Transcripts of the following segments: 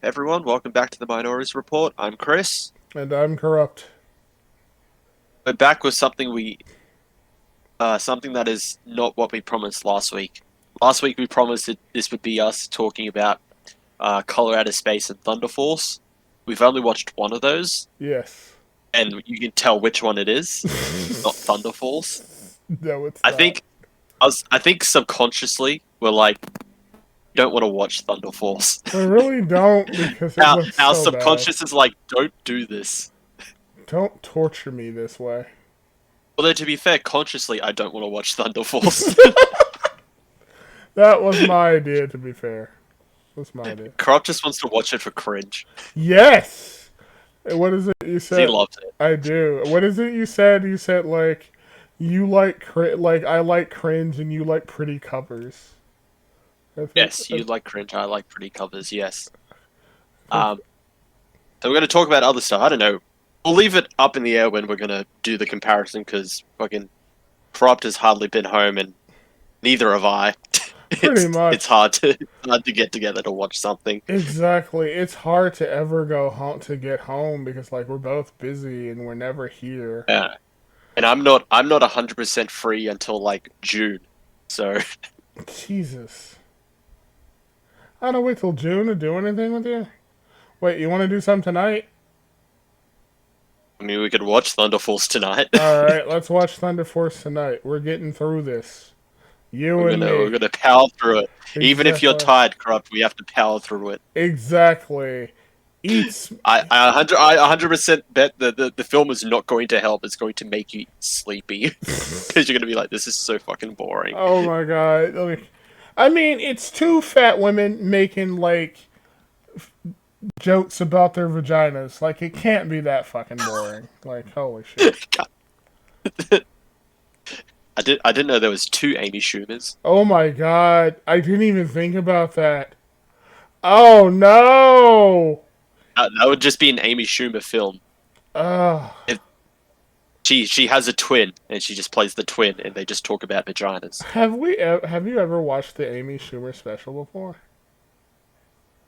everyone? Welcome back to the Minorities Report. I'm Chris. And I'm corrupt. We're back with something that is not what we promised last week. Last week we promised that this would be us talking about Colorado Space and Thunder Force. We've only watched one of those, Yes. and you can tell which one it is. It's not Thunder Force. No, it's I not. think I think subconsciously we're like, don't want to watch Thunder Force. I really don't because it our, looks our so bad. subconscious is like, don't do this. Don't torture me this way. Although to be fair, consciously I don't want to watch Thunder Force. That was my idea, to be fair. That's my idea. Crop just wants to watch it for cringe. Yes! What is it you 'Cause he said? loves it. I do. What is it you said? You said, like, you like, I like cringe and you like pretty covers. I think, Yes, you like cringe. I like pretty covers. Yes. So we're going to talk about other stuff. I don't know. We'll leave it up in the air when we're going to do the comparison because fucking Cropped has hardly been home and neither have I. pretty It's much. hard to get together to watch something. Exactly. It's hard to ever go home to get home because like we're both busy and we're never here. Yeah. And I'm not 100% free until like June. So Jesus. I don't wait till June to do anything with you. Wait, you want to do something tonight? I mean we could watch Thunder Force tonight. All right, let's watch Thunder Force tonight. We're getting through this. You and We're me. gonna power through it. Even if you're Exactly. tired, Corrupt, we have to power through it. Exactly. Eats. I 100% bet the film is not going to help. It's going to make you sleepy because you're gonna be like, this is so fucking boring. Oh my god. Like, I mean, it's two fat women making like jokes about their vaginas. Like, it can't be that fucking boring. Like, holy shit. I didn't know there was two Amy Schumers. Oh my god. I didn't even think about that. Oh no. That would just be an Amy Schumer film. Ugh. If she has a twin and she just plays the twin and they just talk about vaginas. Have you ever watched the Amy Schumer special before?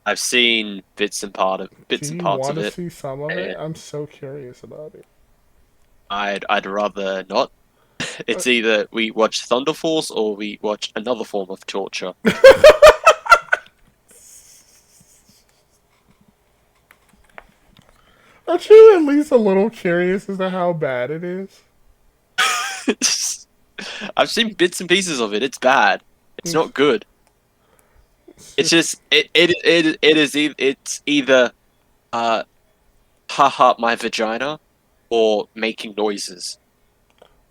I've seen Do bits and you parts want of to it, see some of it? and I'm so curious about it. I'd rather not. It's either we watch Thunder Force or we watch another form of torture. Aren't you at least a little curious as to how bad it is? I've seen bits and pieces of it. It's bad. It's not good. It's just it's either uh haha my vagina or making noises.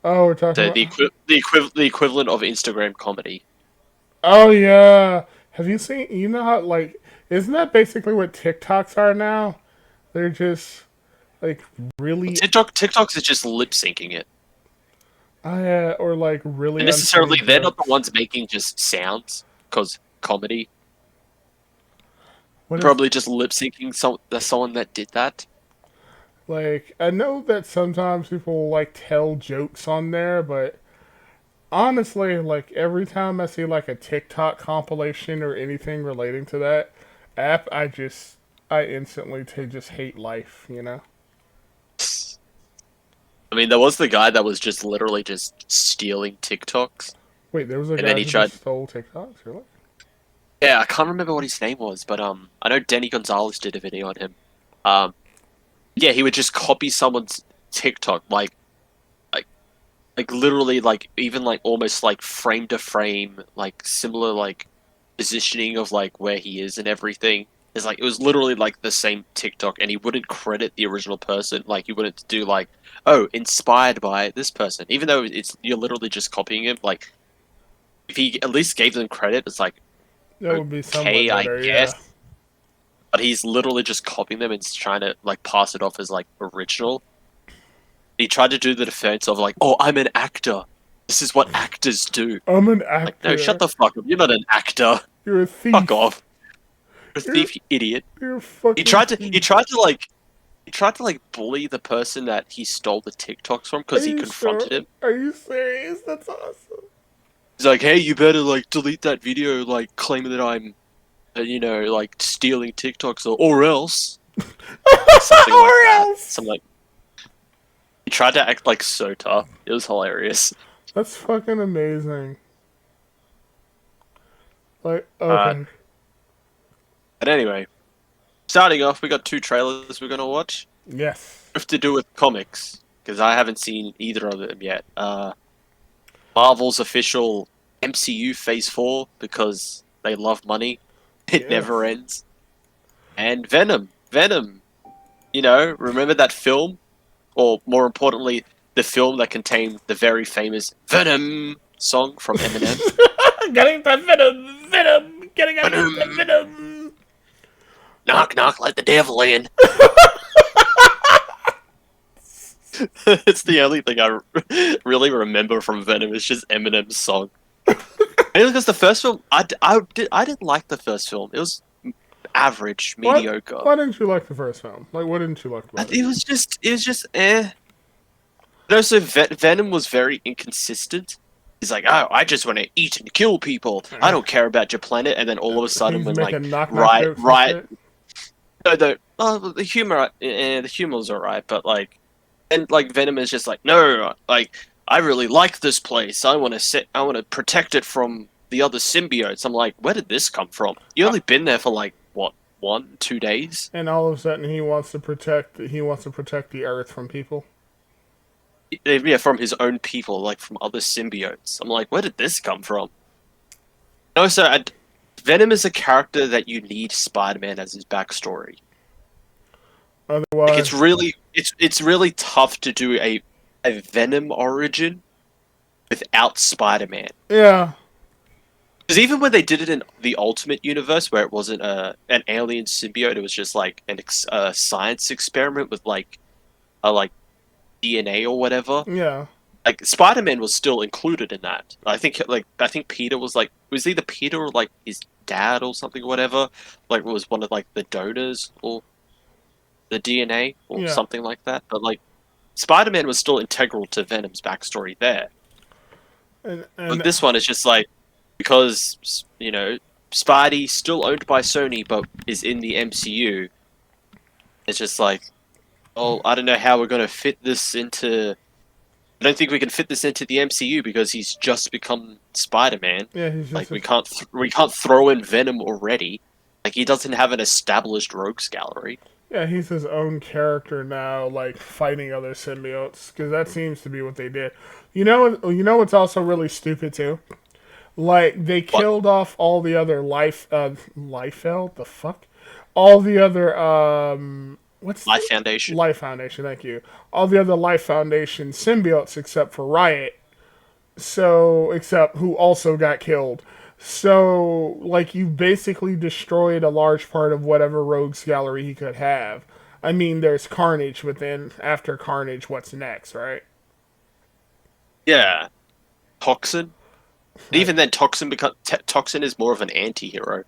Oh, we're talking So about. the equivalent of Instagram comedy. Oh yeah. Have you seen? You know how like isn't that basically what TikToks are now? They're just like really, TikToks is just lip syncing it. or like really And unfunny necessarily they're not the jokes. ones making just sounds because comedy. What is Probably just lip syncing someone that did that. like? I know that sometimes people like tell jokes on there, but honestly, like every time I see like a TikTok compilation or anything relating to that app, I instantly just hate life. You know? I mean, there was the guy that was just literally just stealing TikToks, Wait, there was a and then guy he who tried. just stole TikToks. Really? Yeah, I can't remember what his name was, but I know Denny Gonzalez did a video on him. Um, yeah, he would just copy someone's TikTok, like, like literally, like even like almost like frame to frame, like similar like positioning of like where he is and everything. It's like it was literally like the same TikTok, and he wouldn't credit the original person. Like he wouldn't do like, oh, inspired by this person, even though it's you're literally just copying him. Like if he at least gave them credit, it's like That would be somewhat okay, I better. guess. Yeah. But he's literally just copying them and trying to like pass it off as like original. He tried to do the defense of like, oh, I'm an actor. This is what actors do. I'm an Like, no, shut actor. the fuck up. You're not an actor. You're a Fuck thief. off. You're a You're thief, you idiot. you're a He fucking tried to he thief. tried to like he tried to like bully the person that he stole the TikToks from Are because he you sure? confronted him. Are you serious? That's awesome. He's like, hey, you better like delete that video, like claiming that I'm like stealing TikToks or else like something like or that. else. Some like he tried to act like so tough. It was hilarious. That's fucking amazing. Like, Uh, okay. but anyway, starting off, we got two trailers we're gonna watch. Yes. Both to do with comics because I haven't seen either of them yet. Marvel's official MCU Phase 4 because they love money. It never Yes. ends. And Venom. Venom. Remember that film? Or more importantly, the film that contained the very famous Venom song from Eminem? Getting that venom, venom, getting out that Venom! venom. Knock, knock, let the devil in. It's the only thing I really remember from Venom. It's just Eminem's song. Mainly because the first film, I didn't like the first film. It was average, What? mediocre. Why didn't you like the first film? Like, what didn't you like about it? It was just eh. But also, Venom was very inconsistent. He's like, oh, I just want to eat and kill people. I don't care about your planet. And then all of a sudden, He's when like, making knock knock right, jokes and right, shit. no, the humor, the humor's alright, but like, and like Venom is just like, no, like, I really like this place. I want to protect it from the other symbiotes. I'm like, where did this come from? You only been there for like what, 1, 2 days? And all of a sudden, he wants to protect. He wants to protect the Earth from people. Yeah, from his own people, like from other symbiotes. I'm like, where did this come from? No, so Venom is a character that you need Spider-Man as his backstory. Like Otherwise, it's really tough to do a Venom origin without Spider-Man. yeah, Because even when they did it in the Ultimate Universe, where it wasn't an alien symbiote, it was just like a science experiment with like DNA or whatever. yeah, Like Spider-Man was still included in that. I think Peter was either Peter or like his dad or something or whatever. Like was one of like the donors or the DNA or yeah. something like that. But like Spider-Man was still integral to Venom's backstory there. But And this one is just like because Spidey still owned by Sony but is in the MCU. It's just like, oh, I don't know how we're gonna fit this into. I don't think we can fit this into the MCU because he's just become Spider-Man. yeah, he's Like just we can't throw in Venom already. Like he doesn't have an established rogues gallery. yeah, he's his own character now, like fighting other symbiotes. Because that seems to be what they did. You know what's also really stupid too. Like they What killed off all the other Liefeld, the fuck, all the other what's Life Foundation? Life Foundation, thank you. All the other Life Foundation symbiotes except for Riot. So, except who also got killed. So, like, you basically destroyed a large part of whatever rogues gallery he could have. I mean, there's Carnage, but then after Carnage, what's next, right? Yeah, Toxin. I, Even then, Toxin is more of an anti-hero,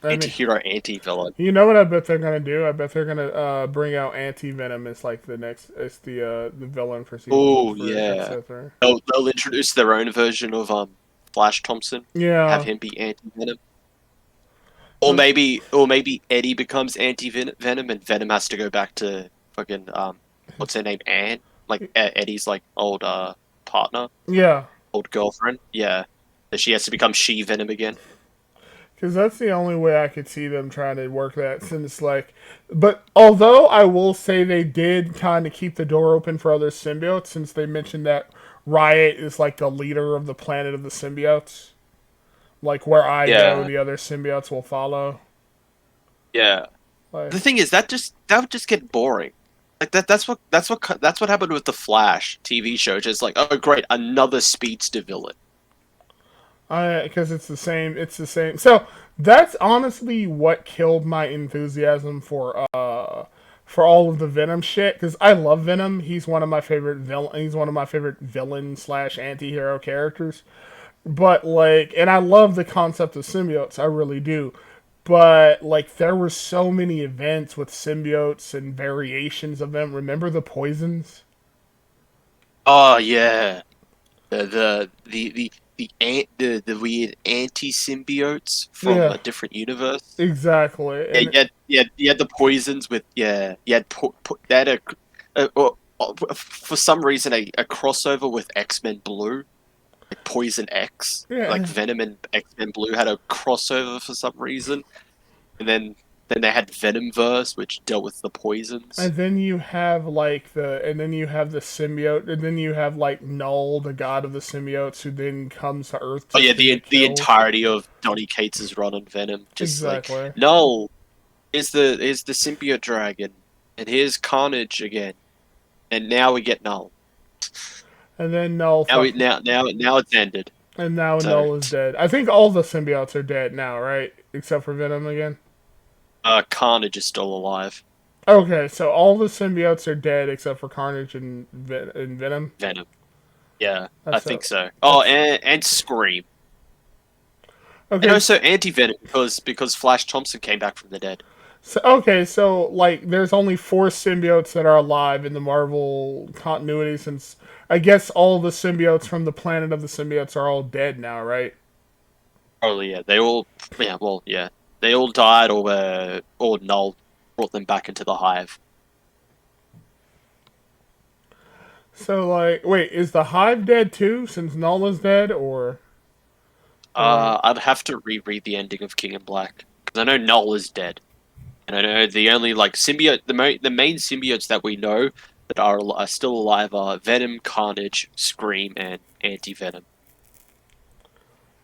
I mean, anti-hero, anti-villain. you know what I bet they're gonna do? I bet they're gonna bring out Anti Venom as like the next, as the villain for season Oh for yeah, episode 3. they'll introduce their own version of Flash Thompson. Have Yeah, him be anti-venom. Or maybe Eddie becomes anti-venom and Venom has to go back to fucking what's her name, Anne? Like Eddie's like old partner, yeah. old girlfriend. Yeah, that she has to become she Venom again. Because that's the only way I could see them trying to work that. Since, like, but although I will say they did kind of keep the door open for other symbiotes, since they mentioned that Riot is like the leader of the planet of the symbiotes. Like, where I go, Yeah, the other symbiotes will follow. yeah. Like, The thing is that would just get boring. Like that's what happened with the Flash TV show. Just like, oh great, another speedster villain. because it's the same. It's the same. So that's honestly what killed my enthusiasm for all of the Venom shit. Because I love Venom. He's one of my favorite villain. He's one of my favorite villain slash anti-hero characters. But like, and I love the concept of symbiotes. I really do. But like, there were so many events with symbiotes and variations of them. Remember the poisons? Oh yeah, the the weird anti symbiotes from Yeah, a different universe. exactly. Yeah, And you had the poisons with you had they had for some reason a crossover with X-Men Blue, like Poison X, like yeah, Venom and X-Men Blue had a crossover for some reason, and then they had Venomverse, which dealt with the poisons. and then you have like and then you have the symbiote, and then you have like Null, the god of the symbiotes, who then comes to Earth Oh yeah, just to get the killed. entirety of Donny Cates' run on Venom, just like Exactly. no, is the symbiote dragon, and here's Carnage again, and now we get Null. And then Null Now we fucking now it's ended. and now So Null is dead. I think all the symbiotes are dead now, right? Except for Venom again. Carnage is still alive. Okay, so all the symbiotes are dead except for Carnage and, and Venom. Venom. Yeah, I That's think so. so. Oh, That's and Scream, and okay. also Anti Venom because Flash Thompson came back from the dead. So like, there's only four symbiotes that are alive in the Marvel continuity, since I guess all the symbiotes from the planet of the symbiotes are all dead now, right? Probably yeah. They all yeah. They all died or Null brought them back into the hive. So like, wait, is the Hive dead too? Since Nola's dead, or I'd have to reread the ending of King in Black because I know Null is dead, and I know the only like symbiote the main symbiotes that we know that are still alive are Venom, Carnage, Scream, and Anti Venom.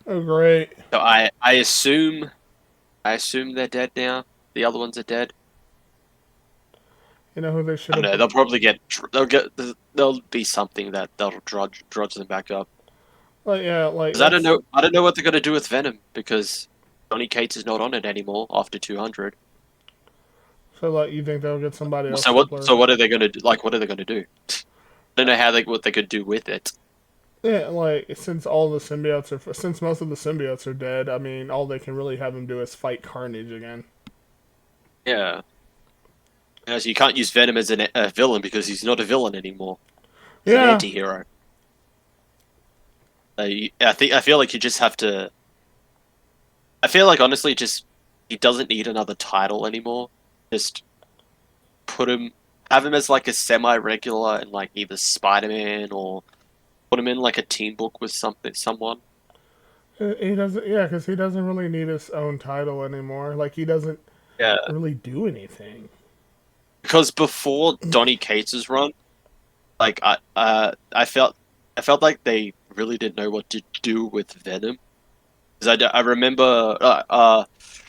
oh great, So I assume they're dead now. The other ones are dead. you know who they should I don't have know. put? There'll be something that they'll drudge them back up. Like yeah, like Because I don't that's know. I don't know what they're gonna do with Venom because Johnny Cates is not on it anymore after 200. so like you think they'll get somebody else So to what? replace So it? what are they gonna do? Like, what are they gonna do? I don't know what they could do with it. Yeah, like since most of the symbiotes are dead, I mean, all they can really have him do is fight Carnage again. Yeah. So you can't use Venom as a villain because he's not a villain anymore. He's an Yeah, anti-hero. I feel like you just have to. I feel like honestly, just he doesn't need another title anymore. Just put him, have him as like a semi-regular in like either Spider-Man or put him in like a team book with someone. he doesn't. Yeah, because he doesn't really need his own title anymore. Like he doesn't Yeah, really do anything. because before Donny Cates' run, like I felt like they really didn't know what to do with Venom. Because I remember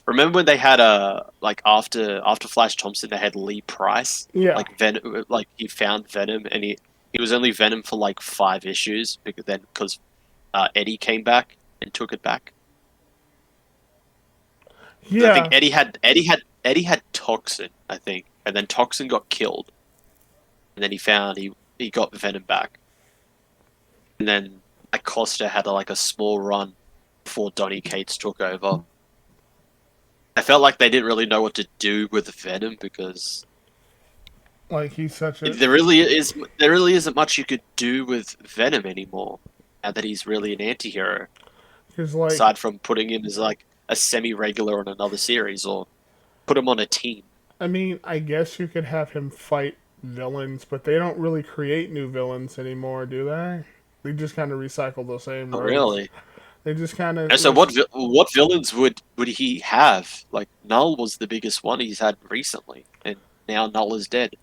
remember when they had like after Flash Thompson they had Lee Price, Yeah, like Venom, like he found Venom and he was only Venom for like 5 issues because Eddie came back and took it back. I think yeah, Eddie had Toxin, I think, and then Toxin got killed, and then he got Venom back, and then Acosta had like a small run before Donny Cates took over. I felt like they didn't really know what to do with Venom because like he's such a there really isn't much you could do with Venom anymore. Now that he's really an anti-hero, he's like. aside from putting him as like a semi-regular on another series or put him on a team. I mean, I guess you could have him fight villains, but they don't really create new villains anymore, do they? They just kind of recycle the same Oh, rogues. really? They just kind And so of. what villains would he have? Like Null was the biggest one he's had recently, and now Null is dead.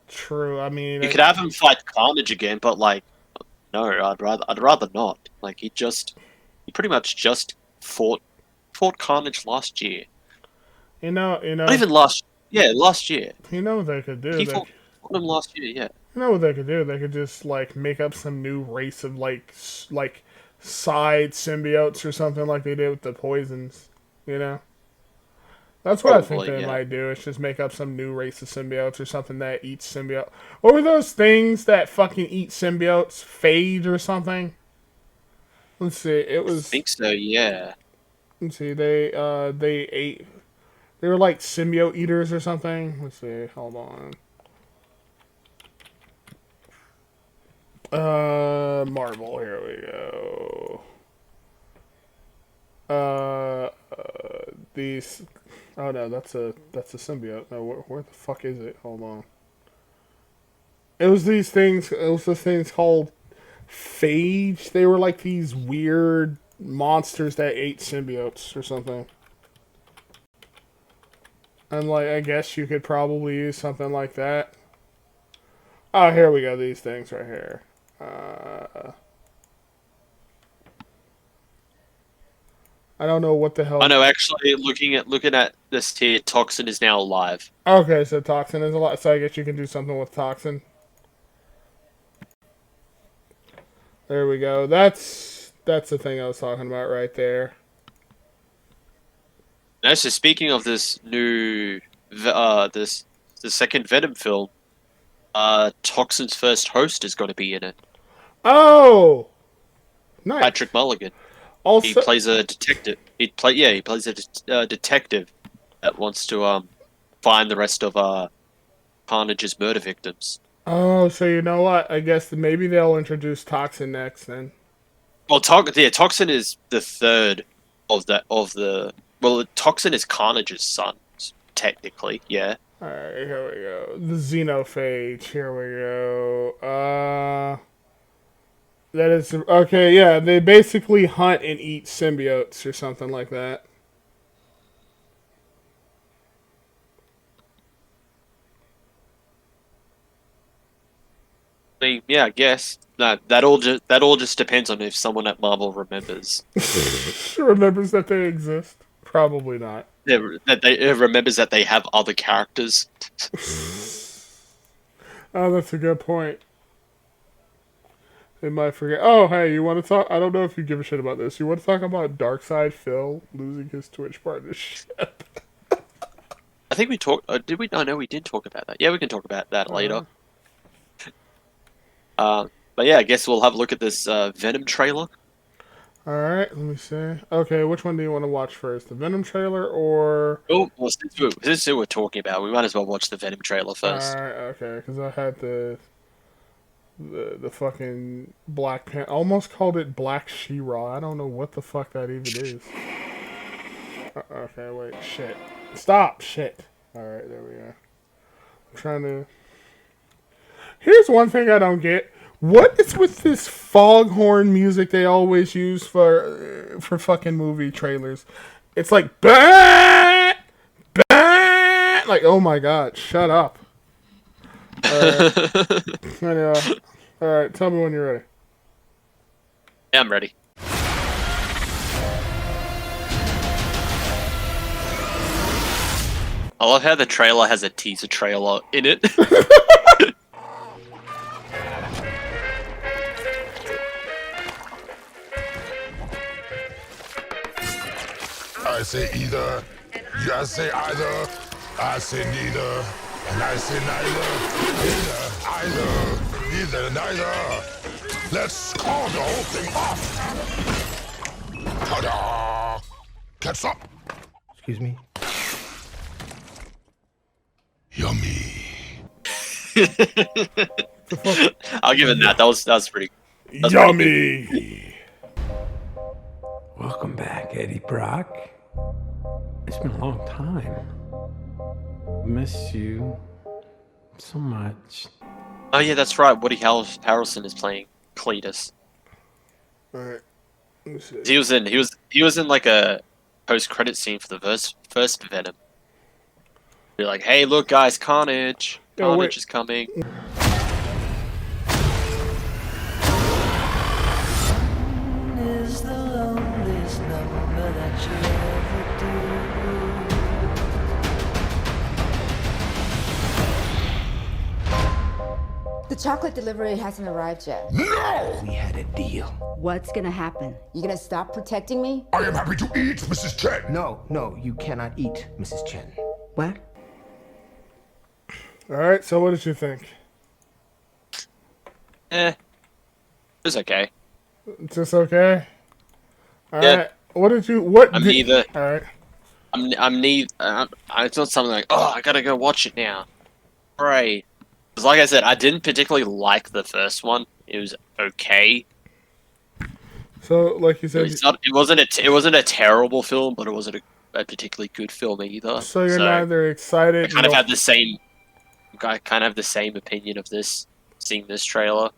True. I mean, You could have him fight Carnage again, but like no, I'd rather not. Like he pretty much just fought Carnage last year. you know, you Not know, even last yeah, last year. you know what they could do. He fought him last year, yeah. You know what they could do. They could just like make up some new race of like side symbiotes or something like they did with the poisons. You know. That's what I think Probably, they yeah. might do. Is just make up some new race of symbiotes or something that eats symbiote. What were those things that fucking eat symbiotes? Phage or something? Let's see. It I was. think so, yeah. Let's see. They ate. They were like symbiote eaters or something. Let's see. Hold on. Marvel. Here we go. These. Oh no, that's a symbiote. No, where the fuck is it? Hold on. It was these things. It was this things called phage. They were like these weird monsters that ate symbiotes or something. And like, I guess you could probably use something like that. Oh, here we go. These things right here. I don't know what the I hell. know. Actually, looking at this here, Toxin is now alive. Okay, so toxin is a lot. So I guess you can do something with toxin. There we go. That's the thing I was talking about right there. Now, so speaking of this new, this the second Venom film, Toxin's first host is going to be in it. Oh, nice. Patrick Mulligan. He Also, plays a detective. He plays a detective that wants to find the rest of Carnage's murder victims. oh, so you know what? I guess maybe they'll introduce toxin next then. Well, Toxin is the third of the. Well, Toxin is Carnage's son, technically. Yeah. All right, here we go. The xenophage. Here we go. That is okay. Yeah, they basically hunt and eat symbiotes or something like that. I mean, yeah, I guess that all just depends on if someone at Marvel remembers. Remembers that they exist? Probably not. That they remembers that they have other characters. Oh, that's a good point. They might forget. Oh, hey, you want to talk? I don't know if you give a shit about this. You want to talk about Darkseid Phil losing his Twitch partnership? I think we talked. Did we? Oh no, we did talk about that. Yeah, we can talk about that later. Uh, But yeah, I guess we'll have a look at this Venom trailer. all right, let me see. Okay, which one do you want to watch first? The Venom trailer or? Oh, well, since we're talking about, we might as well watch the Venom trailer All first. right, okay, because I had the fucking Black Panther. Almost called it Black She-Ra. I don't know what the fuck that even is. Okay, wait, shit. Stop, shit. All right, there we go. I'm trying to. Here's one thing I don't get. What is with this foghorn music they always use for fucking movie trailers? It's like bah, bah, like oh my god, shut up. All right, anyway, all right. Tell me when you're ready. Yeah, I'm ready. I love how the trailer has a teaser trailer in it. I say either, you guys say either, I say neither, and I say neither, neither. Let's call the whole thing off. Ta-da! Catch up. Excuse me? Yummy. I'll give it that. That was pretty. That's pretty good. Yummy. Welcome back, Eddie Brock. It's been a long time. Miss you so much. Oh yeah, that's right. Woody Harrelson is playing Cletus. All right. Let me see. He was in like a post-credit scene for the first Venom. Be like, hey, look, guys, Carnage. Oh, wait. Carnage is coming. Is the loneliest number that you ever do. The chocolate delivery hasn't arrived yet. No! We had a deal. What's gonna happen? You gonna stop protecting me? I am happy to eat, Mrs. Chen. No, you cannot eat, Mrs. Chen. What? All right. So what did you think? It was okay. Just okay. All Yeah. right. What did you? What? I'm did, neither. All right. I'm neither. It's not something like, oh, I gotta go watch it now. Right. Because like I said, I didn't particularly like the first one. It was okay. So, like you said, It wasn't a terrible film, but it wasn't a particularly good film either. so you're neither I excited kind of nor have the same. I kind of have the same opinion of this. Seeing this trailer,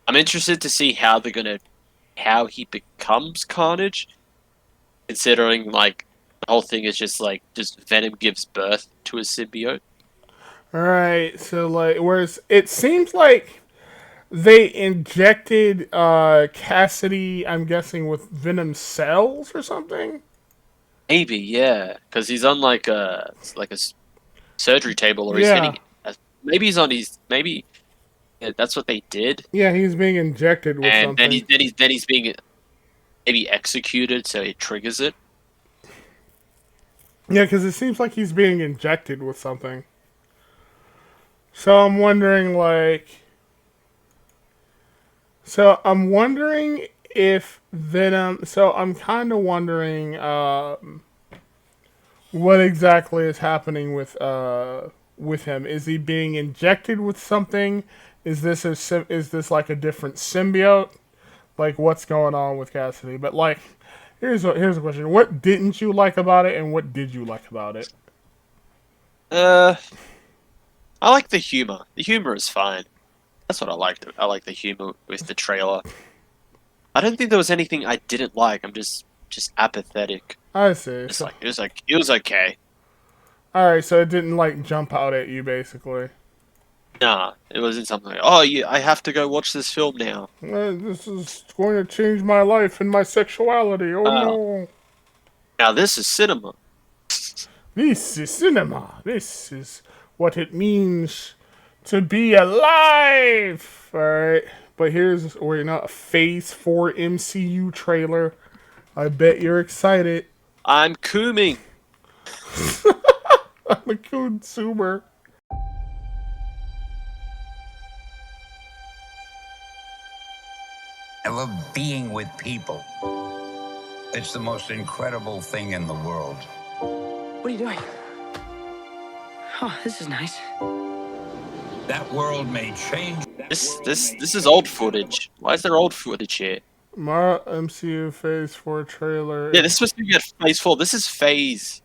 I'm interested to see how he becomes Carnage, considering like the whole thing is just Venom gives birth to a symbiote. Alright, so like whereas it seems like they injected Cassidy, I'm guessing, with Venom cells or something. Maybe, yeah, because he's on like a surgery table, or he's Yeah. getting. Maybe he's on his. Maybe that's what they did, Yeah, he's being injected with and something. then he's being maybe executed, so it triggers it. Yeah, because it seems like he's being injected with something. So I'm wondering, if Venom. So I'm kind of wondering what exactly is happening with him. Is he being injected with something? Is this like a different symbiote? Like, what's going on with Cassidy? But like, here's a question: what didn't you like about it, and what did you like about it? I like the humor. The humor is fine. That's what I liked. I like the humor with the trailer. I don't think there was anything I didn't like. I'm just apathetic. I see. It's like it was okay. All right, so it didn't like jump out at you, basically. Nah, it wasn't something like, oh yeah, I have to go watch this film now. This is going to change my life and my sexuality. Oh no! Now this is cinema. This is cinema. This is what it means to be alive. All right, but here's a Phase 4 MCU trailer. I bet you're excited. I'm cooming. I'm a consumer. I love being with people. It's the most incredible thing in the world. What are you doing? Oh, this is nice. That world may change. This is old footage. Why is there old footage here? My MCU Phase 4 trailer. Yeah, this is supposed to be at Phase 4. This is Phase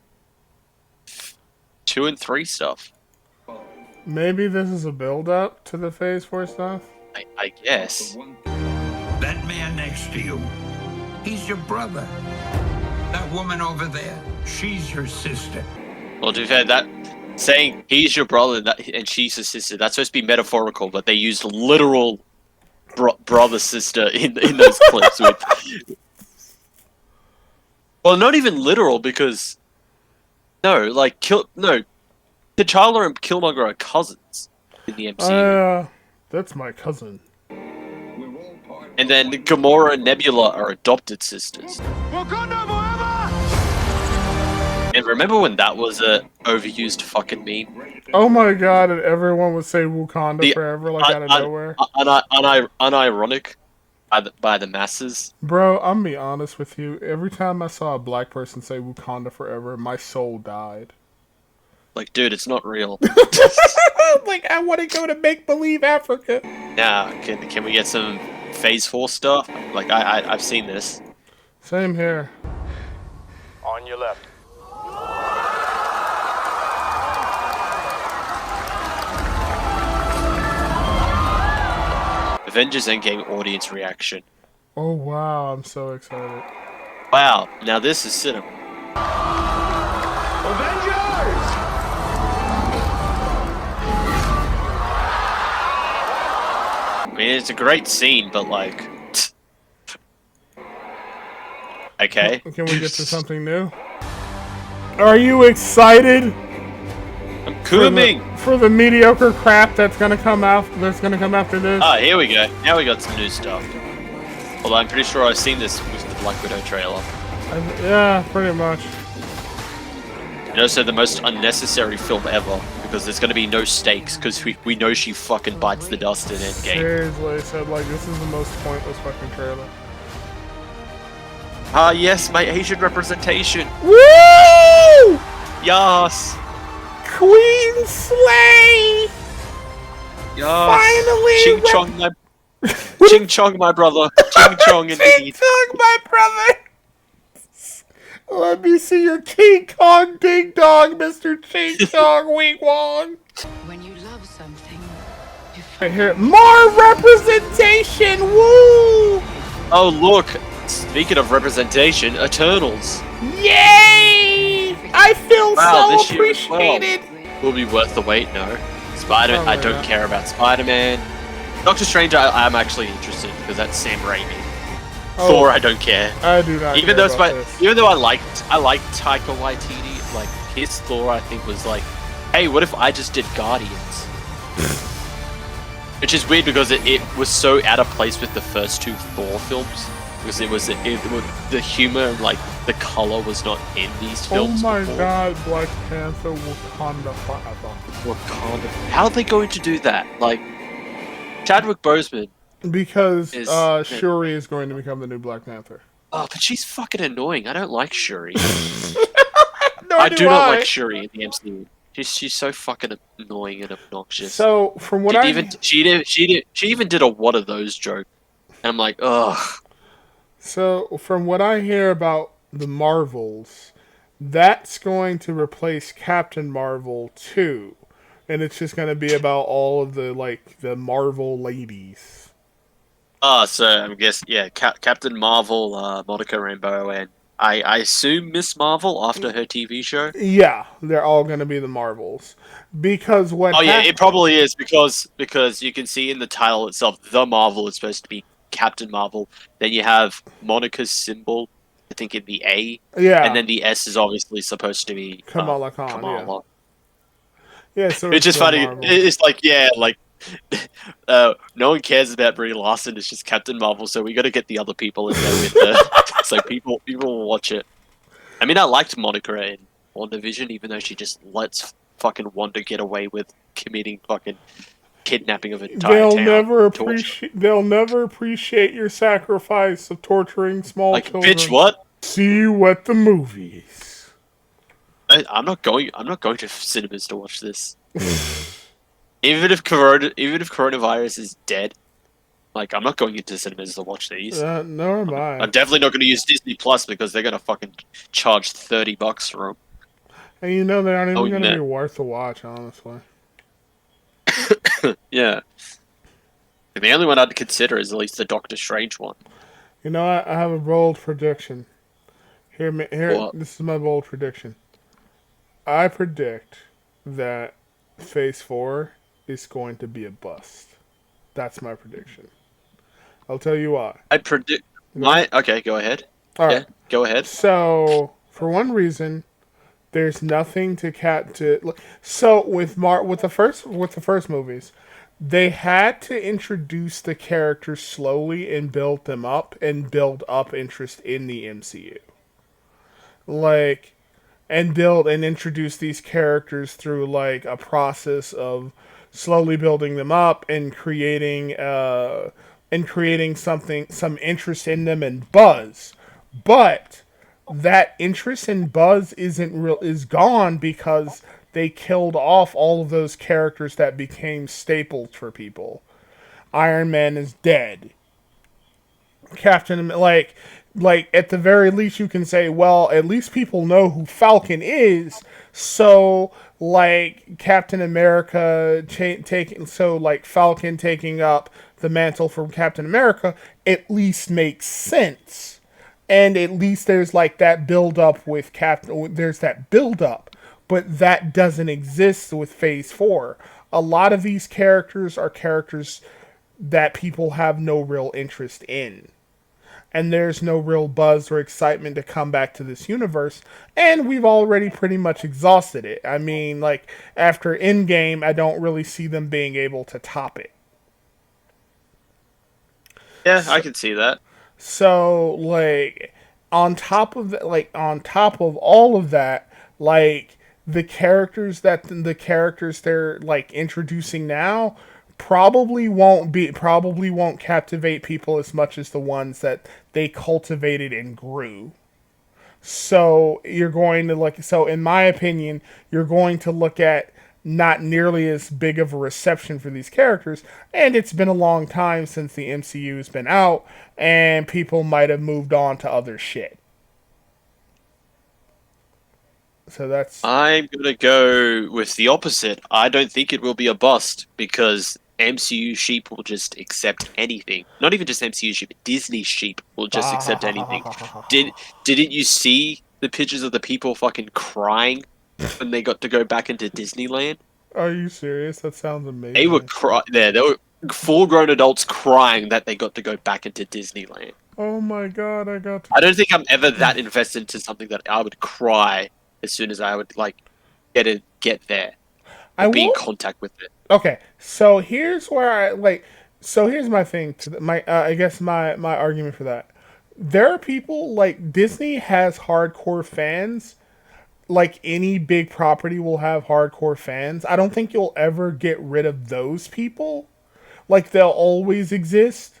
2 and 3 stuff. Maybe this is a build-up to the Phase 4 stuff? I guess. That man next to you, he's your brother. That woman over there, she's your sister. Well, to be fair, that saying he's your brother and she's his sister, that's supposed to be metaphorical, but they used literal brother sister in those clips. Well, not even literal, because T'Challa and Killmonger are cousins in the MCU. That's my cousin. And then Gamora and Nebula are adopted sisters. And remember when that was a overused fucking meme? Oh my god, and everyone would say Wakanda forever, like out of nowhere. Unironic by the masses. Bro, I'm gonna be honest with you. Every time I saw a black person say Wakanda forever, my soul died. Like, dude, it's not real. Like, I want to go to make-believe Africa. Now, can we get some Phase 4 stuff? Like, I've seen this. Same here. On your left. Avengers Endgame audience reaction. Oh wow, I'm so excited. Wow, now this is cinema. Avengers! I mean, it's a great scene, but like... Okay. Can we get to something new? Are you excited? I'm coming! For the mediocre crap that's gonna come after this? Ah, here we go. Now we got some new stuff. Although I'm pretty sure I've seen this with the Black Widow trailer. Yeah, pretty much. And also the most unnecessary film ever, because there's gonna be no stakes, because we know she fucking bites the dust in Endgame. Seriously, so like this is the most pointless fucking trailer. Ah, yes, my Asian representation. Woo! Yes! Queen Slay! Yes! Finally! Ching Chong, my... Ching Chong, my brother. Ching Chong indeed. Chong, my brother. Let me see your King Kong ding dong, Mr. Ching Chong Wing Wong. When you love something, you I find hear more representation. Woo! Oh look, speaking of representation, Eternals. Yay! I feel Wow, so this year as well. appreciated. Will be worth the wait. No, Spider. Oh, I don't yeah. care about Spider-Man. Doctor Strange, I'm actually interested because that's Sam Raimi. Oh, Thor, I don't care. I do not Even care though about this. even though I liked Taika Waititi, like his Thor, I think was like, hey, what if I just did Guardians? Which is weird because it was so out of place with the first two Thor films because it was the humor, like the color, was not in these Oh films. my before. god, Black Panther Wakanda forever. Wakanda. How are they going to do that? Like Chadwick Boseman. Because Is- Shuri is going to become the new Black Panther. Oh, but she's fucking annoying. I don't like Shuri. Nor I do not like Shuri in the MCU. She's so fucking annoying and obnoxious. So from what she even did a what are those joke, and I'm like, ugh. So from what I hear about the Marvels, that's going to replace Captain Marvel 2. And it's just going to be about all of the Marvel ladies. So I guess yeah, Captain Marvel, Monica Rambeau, and I assume Miss Marvel after her TV show. Yeah, they're all going to be the Marvels. Because what Oh yeah, it probably is because you can see in the title itself, the Marvel is supposed to be Captain Marvel. Then you have Monica's symbol, I think in the A, yeah, and then the S is obviously supposed to be Kamala Khan, Kamala. Yeah, so It's just the funny. Marvel. It's like no one cares about Brie Larson. It's just Captain Marvel, so we got to get the other people in there with her, so people will watch it. I mean, I liked Monica in WandaVision, even though she just lets fucking Wanda get away with committing fucking kidnapping of an entire They'll town. never appreciate your sacrifice of torturing small Like, children. bitch, what? See you at the movies. I'm not going to cinemas to watch this. Even if coronavirus is dead, like I'm not going into cinemas to watch these. Nor am I. I'm definitely not going to use Disney Plus because they're going to fucking charge $30 for them. And you know they aren't even Oh, going to yeah. be worth the watch, honestly. Yeah. And the only one I'd consider is at least the Doctor Strange one. You know, I have a bold prediction. Here, What? this is my bold prediction. I predict that Phase 4 is going to be a bust. That's my prediction. I'll tell you why. I predict Okay, go ahead. All right. Yeah, go ahead. So, for one reason, there's nothing to. So with the first movies, they had to introduce the characters slowly and build them up and build up interest in the MCU. And introduce these characters through like a process of slowly building them up and creating some interest in them and buzz. But that interest and buzz is gone because they killed off all of those characters that became staples for people. Iron Man is dead. Captain, like at the very least you can say, well, at least people know who Falcon is. So like Captain America Falcon taking up the mantle from Captain America at least makes sense. And at least there's like that build up with Captain. There's that build up, but that doesn't exist with Phase 4. A lot of these characters are characters that people have no real interest in. And there's no real buzz or excitement to come back to this universe. And we've already pretty much exhausted it. I mean, like, after Endgame, I don't really see them being able to top it. Yeah, I can see that. So, like, on top of all of that, like, the characters they're, like, introducing now probably won't captivate people as much as the ones that they cultivated and grew. So in my opinion, you're going to look at not nearly as big of a reception for these characters, and it's been a long time since the MCU's been out, and people might have moved on to other shit. So that's I'm gonna go with the opposite. I don't think it will be a bust because MCU sheep will just accept anything. Not even just MCU sheep, Disney sheep will just accept anything. Didn't you see the pictures of the people fucking crying when they got to go back into Disneyland? Are you serious? That sounds They were amazing. there were full grown adults crying that they got to go back into Disneyland. Oh my god, I got to. I don't think I'm ever that invested into something that I would cry as soon as I would like get there I or be in will. contact with it. Okay, so here's where I like. So here's my thing. My I guess my argument for that. There are people like Disney has hardcore fans. Like any big property will have hardcore fans. I don't think you'll ever get rid of those people. Like they'll always exist.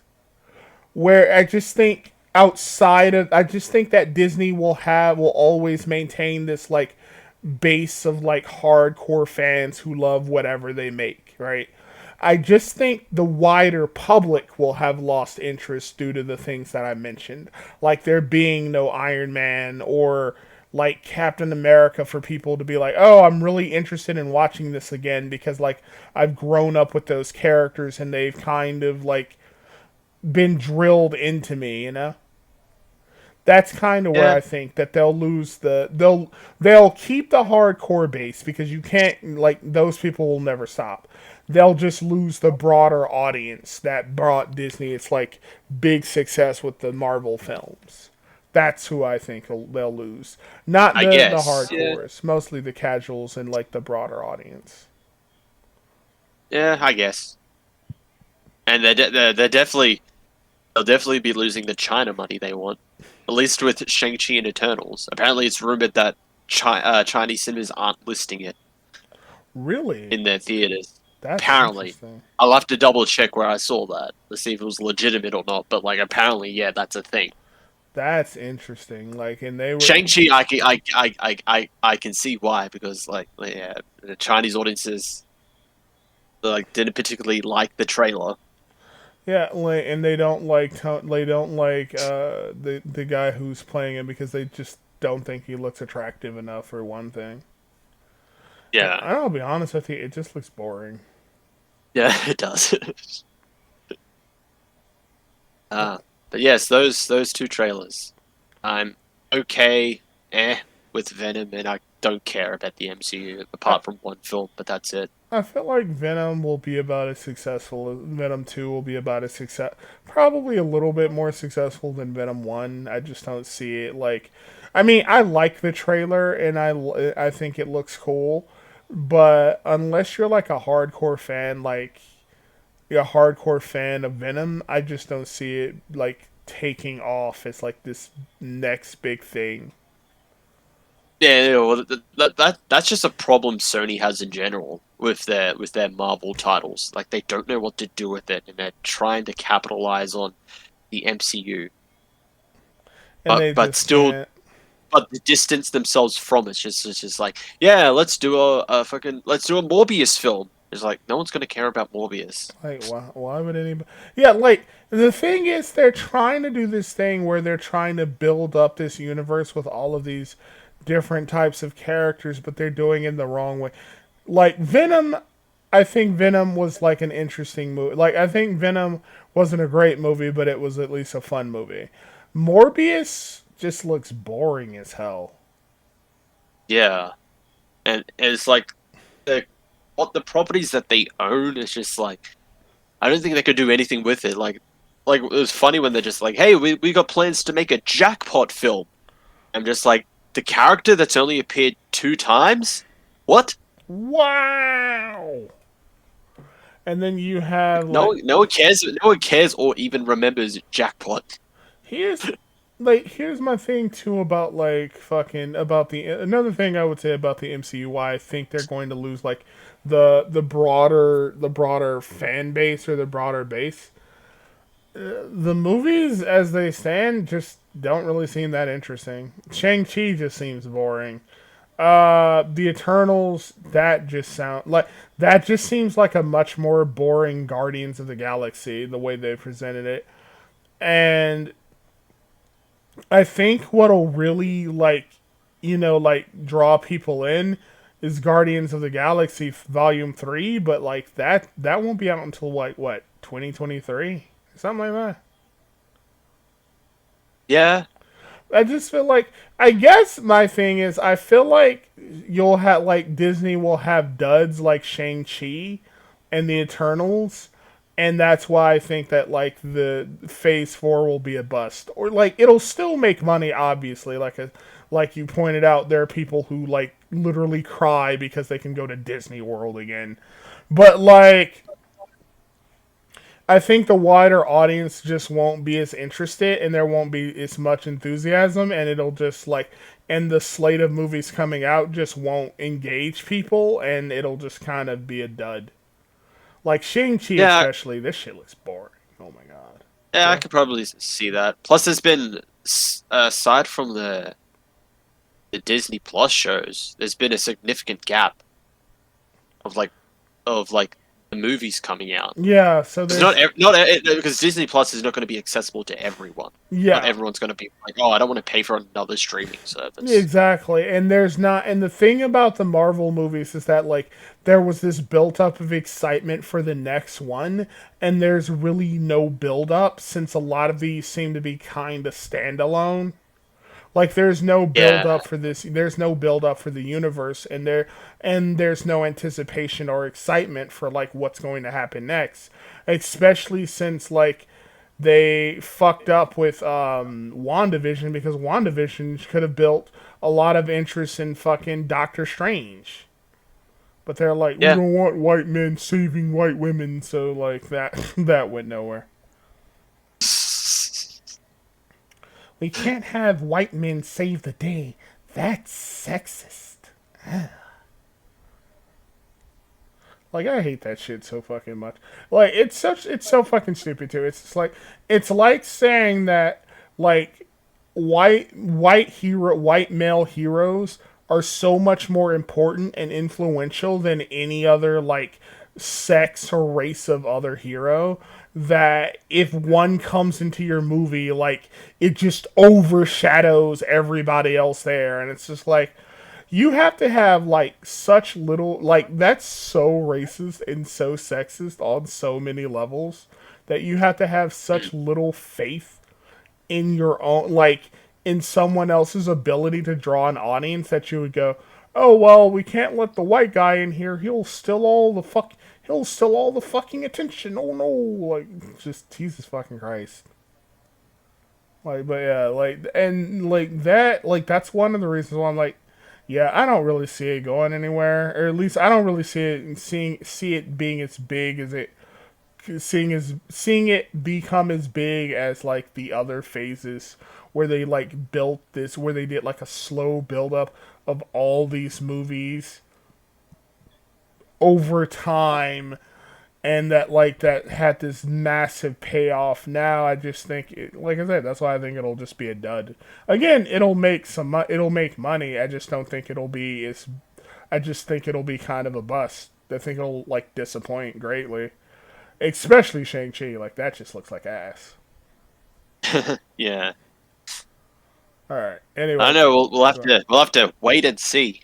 Where I just think I just think that Disney will always maintain this like base of like hardcore fans who love whatever they make, right? I just think the wider public will have lost interest due to the things that I mentioned, like there being no Iron Man or like Captain America for people to be like, "Oh, I'm really interested in watching this again because like I've grown up with those characters and they've kind of like been drilled into me, you know?" That's kind of where Yeah, I think that they'll keep the hardcore base because you can't like those people will never stop. They'll just lose the broader audience that brought Disney its like big success with the Marvel films. That's who I think they'll lose. Not I the guess. Yeah, hardcores, mostly the casuals and like the broader audience. yeah, I guess. And they'll definitely be losing the China money they want. At least with Shang-Chi and Eternals. Apparently, it's rumored that Chinese cinemas aren't listing it Really? in their theaters. That's Apparently, interesting. I'll have to double check where I saw that to see if it was legitimate or not. But like, apparently, yeah, that's a thing. That's interesting. Like, and they were Shang-Chi, I can see why because like yeah, the Chinese audiences like didn't particularly like the trailer. yeah, like, and they don't like the guy who's playing him because they just don't think he looks attractive enough for one thing. And Yeah, I'll be honest with you, it just looks boring. yeah, it does. uh, but yes, those two trailers. I'm okay, with Venom, and I don't care about the MCU I, apart from one film, but that's it. I feel like Venom will be about as successful. Venom 2 will be about as success, probably a little bit more successful than Venom 1. I just don't see it like. I mean, I like the trailer and I think it looks cool, but unless you're like a hardcore fan, like you're a hardcore fan of Venom, I just don't see it like taking off as like this next big thing. Yeah, well, that's just a problem Sony has in general with their Marvel titles. Like they don't know what to do with it, and they're trying to capitalize on the MCU, And they but just still, can't. but the distance themselves from it's just like, yeah, let's do a Morbius film. It's like no one's gonna care about Morbius. Like, why would anybody? Yeah, like, the thing is, they're trying to do this thing where they're trying to build up this universe with all of these different types of characters, but they're doing it the wrong way. Like, Venom, I think Venom was, like, an interesting movie. Like, I think Venom wasn't a great movie, but it was at least a fun movie. Morbius just looks boring as hell. Yeah, and it's like the what the properties that they own is just like I don't think they could do anything with it. Like it was funny when they're just like, "Hey, we got plans to make a jackpot film." I'm just like, the character that's only appeared 2 times? What? Wow! And then you have, like, No one cares. No one cares or even remembers jackpot. Here's here's my thing too about like fucking about the another thing I would say about the MCU why I think they're going to lose like the broader fan base or the broader base. The movies as they stand just don't really seem that interesting. Shang-Chi just seems boring. The Eternals, that just seems like a much more boring Guardians of the Galaxy, the way they presented it. And I think what'll really draw people in is Guardians of the Galaxy Volume 3, but that won't be out until 2023? Something like that. Yeah. I just feel like, I guess my thing is, I feel like Disney will have duds like Shang-Chi and the Eternals, and that's why I think that the Phase 4 will be a bust. Or it'll still make money, obviously. Like you pointed out, there are people who literally cry because they can go to Disney World again. But I think the wider audience just won't be as interested, and there won't be as much enthusiasm, and it'll just and the slate of movies coming out just won't engage people, and it'll just kind of be a dud. Like Shang-Chi, especially, this shit looks boring. Oh my god. Yeah, I could probably see that. Plus, there's been, aside from the Disney Plus shows, there's been a significant gap of the movies coming out. Yeah, so there's because Disney Plus is not going to be accessible to everyone. Yeah, not everyone's going to be like, oh, I don't want to pay for another streaming service. Exactly, and the thing about the Marvel movies is that there was this built up of excitement for the next one, and there's really no build up since a lot of these seem to be kind of standalone. There's no build up for this. There's no build up for the universe, and there's no anticipation or excitement for what's going to happen next. Especially since they fucked up with WandaVision, because WandaVision could have built a lot of interest in fucking Doctor Strange. But they're we don't want white men saving white women, so that went nowhere. We can't have white men save the day. That's sexist. I hate that shit so fucking much. It's so fucking stupid too. It's just it's like saying that white male heroes are so much more important and influential than any other sex or race of other hero, that if one comes into your movie, it just overshadows everybody else there. And it's just you have to have such little, that's so racist and so sexist on so many levels, that you have to have such little faith in your own, in someone else's ability to draw an audience, that you would go, oh well, we can't let the white guy in here, he'll steal all the fucking attention. Oh no, just Jesus fucking Christ. But yeah, that's one of the reasons why I'm yeah, I don't really see it going anywhere, or at least I don't really see it being as big as seeing it become as big as the other phases where they built this, where they did a slow build up of all these movies over time, and that that had this massive payoff. Now I just think I said, that's why I think it'll just be a dud. Again, it'll make money. I just don't think it'll be I just think it'll be kind of a bust. I think it'll disappoint greatly, especially Shang-Chi. That just looks like ass. Yeah. All right. Anyway, I know we'll have to wait and see.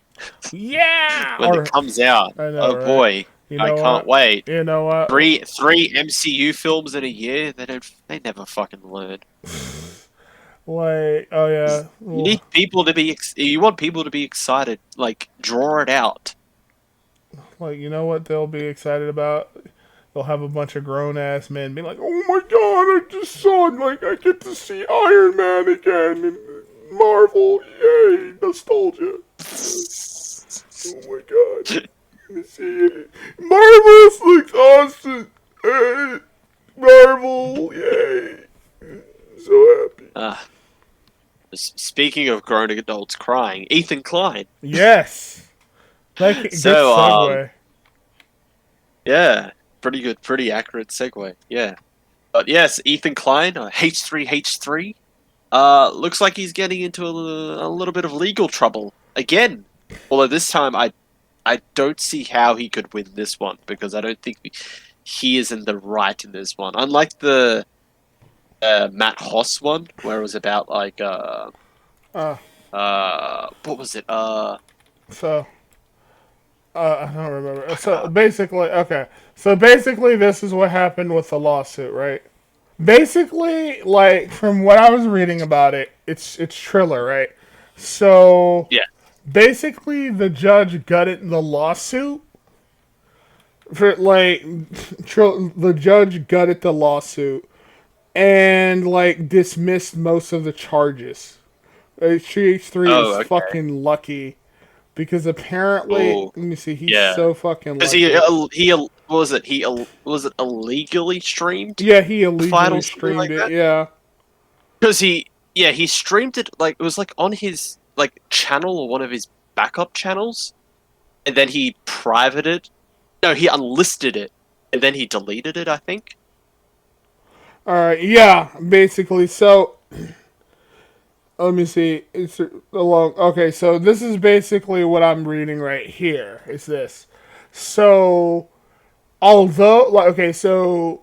Yeah. When it comes out. I know, oh right? boy. I can't wait. You know what? Three MCU films in a year. They never fucking learn. Oh yeah. You need people to be. You want people to be excited. Draw it out. You know what they'll be excited about? They'll have a bunch of grown ass men be like, "Oh my god, I just saw it! I get to see Iron Man again and Marvel, yay, nostalgia! Oh my god." See it. Marvelous looks awesome. Marvel, yay! So happy. Speaking of grown adults crying, Ethan Klein. Yes. Good segue. Yeah, pretty good, pretty accurate segue. Yeah, but yes, Ethan Klein, H3H3. Looks like he's getting into a little bit of legal trouble again. Although this time, I don't see how he could win this one because I don't think he is in the right in this one. Unlike the Matt Hoss one, where it was about like Uh, what was it? so I don't remember. So basically, okay. So basically, this is what happened with the lawsuit, right? Basically, like from what I was reading about it, it's Triller, right? So Yeah. basically, the judge gutted the lawsuit for like the judge gutted the lawsuit and like dismissed most of the charges. HH3 is Oh, okay. fucking lucky because apparently, Oh, let me see, he's yeah. so fucking Because lucky. what was it? Was it illegally streamed Yeah, he the fight illegally or something streamed like it. that? Yeah. Because he streamed it like it was like on his like channel or one of his backup channels, and then he privated. No, he unlisted it, and then he deleted it. I think. All right. Yeah, basically. So let me see. It's along. Okay, so this is basically what I'm reading right here. Is this? So although, like, okay, so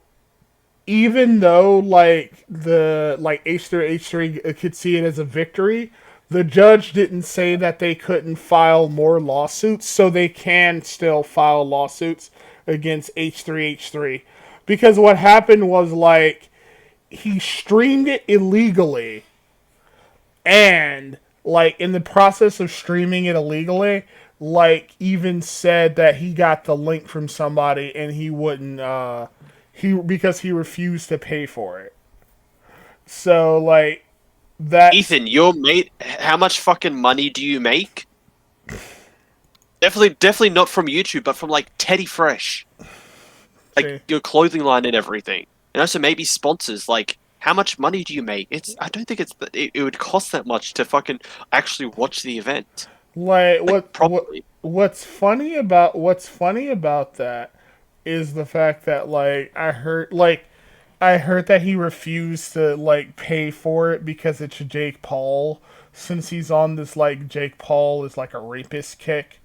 even though like the like H3 could see it as a victory, the judge didn't say that they couldn't file more lawsuits, so they can still file lawsuits against H3 because what happened was like he streamed it illegally, and like in the process of streaming it illegally, like even said that he got the link from somebody and he wouldn't he because he refused to pay for it. So like that's Ethan, your mate. How much fucking money do you make? Definitely not from YouTube, but from like Teddy Fresh, like see, your clothing line and everything, and also maybe sponsors. Like, how much money do you make? I don't think it would cost that much to fucking actually watch the event like like properly. what's funny about that is the fact that I heard that he refused to like pay for it because it's Jake Paul, since he's on this like Jake Paul is like a rapist kick.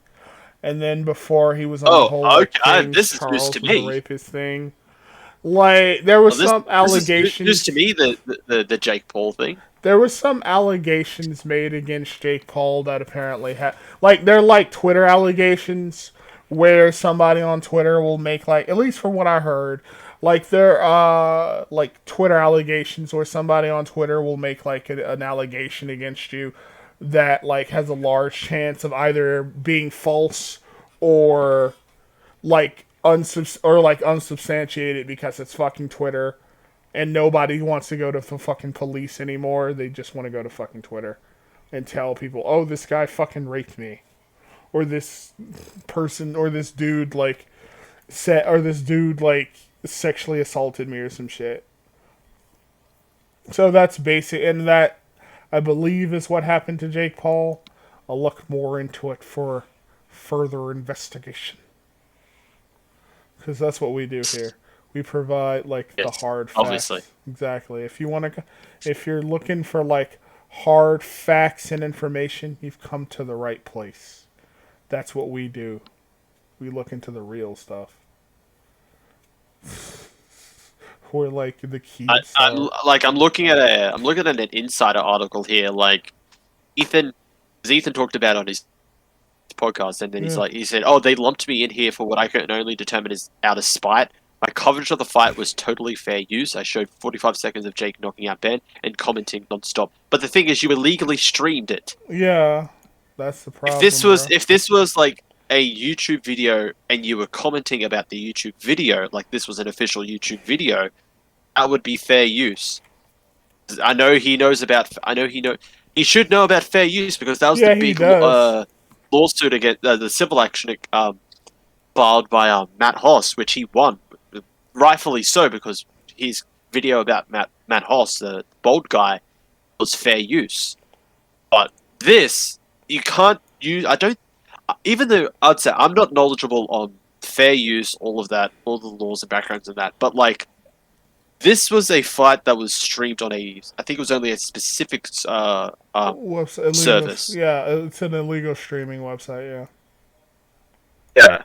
And then before he was on the Oh, whole like okay. James This is news Charles to was a me. rapist thing. Like there was Well, this some this is news to allegations. me. The Jake Paul thing. There was some allegations made against Jake Paul that apparently had like they're like Twitter allegations where somebody on Twitter will make like at least from what I heard like they're like Twitter allegations where somebody on Twitter will make like an allegation against you that like has a large chance of either being false or like unsubstantiated because it's fucking Twitter and nobody wants to go to the fucking police anymore. They just want to go to fucking Twitter and tell people, "Oh, this guy fucking raped me," or this person, or this dude like sexually assaulted me or some shit. So that's basic, and that I believe is what happened to Jake Paul. I'll look more into it for further investigation because that's what we do here. We provide like the Yes, hard facts. obviously. Exactly. If you're looking for like hard facts and information, you've come to the right place. That's what we do. We look into the real stuff. We're like the keys. I'm looking at an insider article here. Like Ethan, as Ethan talked about on his podcast, and then Yeah. he said, "Oh, they lumped me in here for what I can only determine is out of spite. My coverage of the fight was totally fair use. I showed 45 seconds of Jake knocking out Ben and commenting non-stop. But the thing is, you illegally streamed it. Yeah, that's the problem. If this was like a YouTube video and you were commenting about the YouTube video, like this was an official YouTube video, that would be fair use. I know he knows about. I know he know. He should know about fair use because that was Yeah, the he big does. lawsuit against the civil action filed by Matt Hoss, which he won, rightfully so, because his video about Matt Hoss, the bald guy, was fair use. But this, you can't use. I don't. Even though I'd say I'm not knowledgeable on fair use, all of that, all the laws and backgrounds of that, but like this was a fight that was streamed on I think it was only a specific Website illegal. service. Yeah, it's an illegal streaming website. Yeah. Yeah.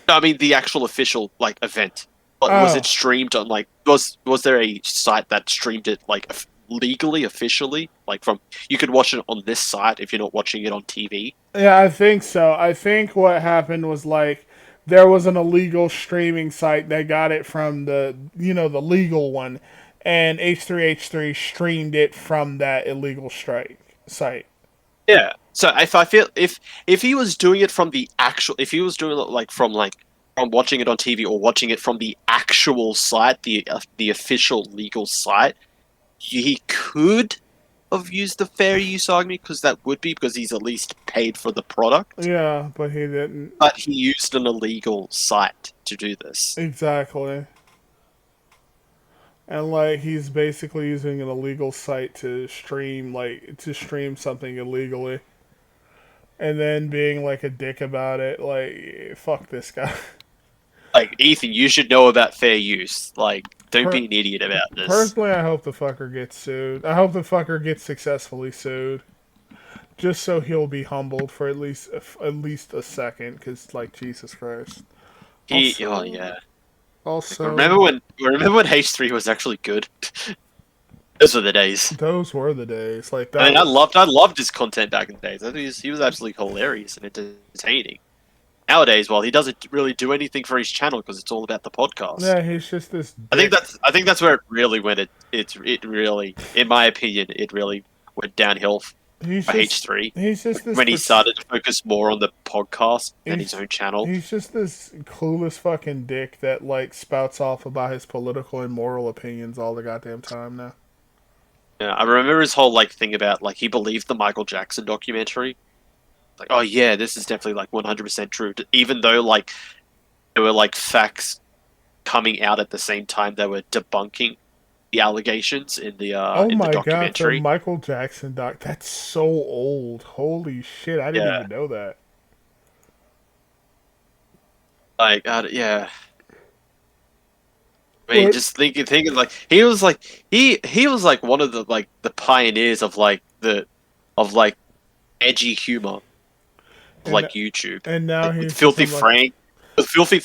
No, I mean the actual official like event. But was it Oh, streamed on like was there a site that streamed it like legally, officially? Like from you could watch it on this site if you're not watching it on TV. yeah, I think so. I think what happened was like there was an illegal streaming site that got it from the legal one, and H3H3 streamed it from that illegal strike site. Yeah. So if I feel if he was doing it from the actual if he was doing it from watching it on TV or watching it from the actual site, the official legal site, he could have used the fair use argument because that would be because he's at least paid for the product. Yeah, but he didn't. But he used an illegal site to do this. Exactly. And like he's basically using an illegal site to stream something illegally. And then being like a dick about it, like fuck this guy. Like Ethan, you should know about fair use. Like, don't Per- be an idiot about this. Personally, I hope the fucker gets sued. I hope the fucker gets successfully sued, just so he'll be humbled for at least a second. Because like Jesus Christ. Oh yeah. Also, Remember when H3 was actually good? Those were the days. those were the days. Like that. I mean, I loved his content back in the days. I think he was absolutely hilarious and entertaining. Nowadays, well, he doesn't really do anything for his channel because it's all about the podcast. Yeah, he's just this. I think that's where it really went. It really, in my opinion, it really went downhill for H3 He's just this. when he started to focus more on the podcast and his own channel. He's just this clueless fucking dick that like spouts off about his political and moral opinions all the goddamn time now. Yeah, I remember his whole like thing about like he believed the Michael Jackson documentary. Like, oh yeah, this is definitely like 100% true. Even though like there were like facts coming out at the same time, they were debunking the allegations in the Oh in the my god, the documentary. Michael Jackson doc. That's so old. Holy shit, I didn't even know that. Like, yeah. I mean, just thinking like he was like one of the pioneers of like edgy humor, like YouTube. And now Like, he's with Filthy just,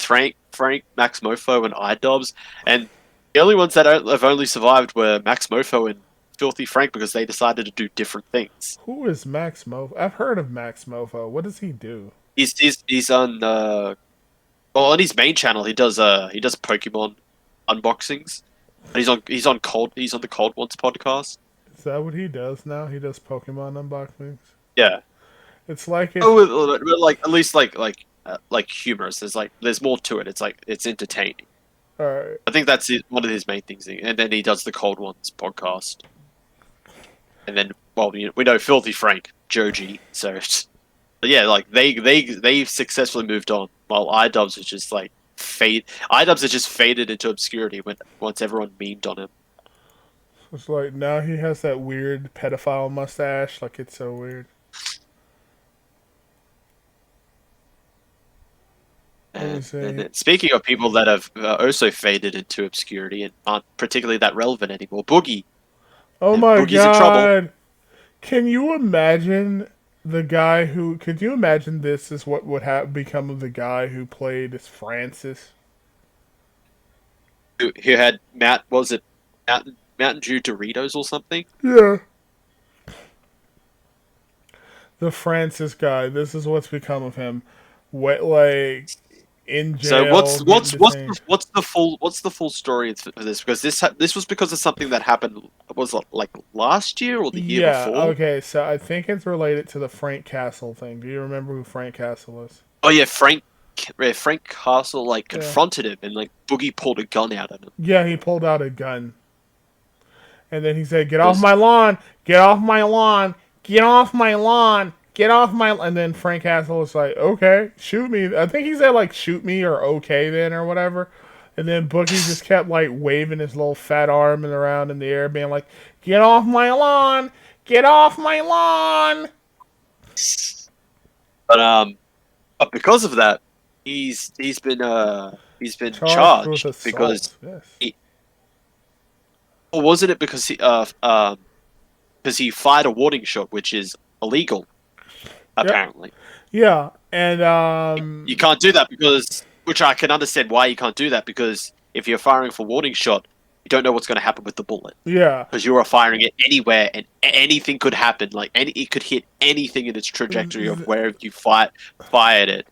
like, Frank, Max Mofo, and iDubbbz, and the only ones that have only survived were Max Mofo and Filthy Frank because they decided to do different things. Who is Max Mofo? I've heard of Max Mofo. What does he do? He's on on his main channel he does Pokemon unboxings, and he's on the Cold Ones podcast. Is that what he does now? He does Pokemon unboxings. Yeah. It's like if, Like at least like humorous. There's more to it. It's like it's entertaining. all right. I think that's one of his main things. And then he does the Cold Ones podcast. And then, well, we know Filthy Frank, Joji. So, but yeah, like they successfully moved on, while iDubbbz is just like iDubbbz has just faded into obscurity once everyone memed on him. It's like now he has that weird pedophile mustache. Like it's so weird. And then, speaking of people that have also faded into obscurity and aren't particularly that relevant anymore, Boogie. Oh my Boogie's in trouble. god! Can you imagine the guy who? Could you imagine this is what would have become of the guy who played as Francis? Who had Mountain Dew Doritos or something? Yeah. The Francis guy. This is what's become of him. What like in jail? So what's the full story for this? Because this was because of something that happened. Was it like last year or the year before? Okay. So I think it's related to the Frank Castle thing. Do you remember who Frank Castle is? Oh yeah, Frank Castle like confronted him and like Boogie pulled a gun out at him. Yeah, he pulled out a gun. And then he said, "Get off my lawn! Get off my lawn! Get off my lawn! Get off my..." And then Frank Castle was like, "Okay, shoot me." I think he said, like, "Shoot me," or "Okay, then," or whatever. And then Boogie just kept, like, waving his little fat arm around in the air, being like, "Get off my lawn! Get off my lawn!" But because of that, he's been charged with assault. because yes. Or wasn't it because he fired a warning shot, which is illegal Yep. apparently. Yeah, and You can't do that because, which I can understand why you can't do that, because if you're firing for warning shot, you don't know what's going to happen with the bullet yeah, because you are firing it anywhere and anything could happen. Like it could hit anything in its trajectory of wherever you fired it.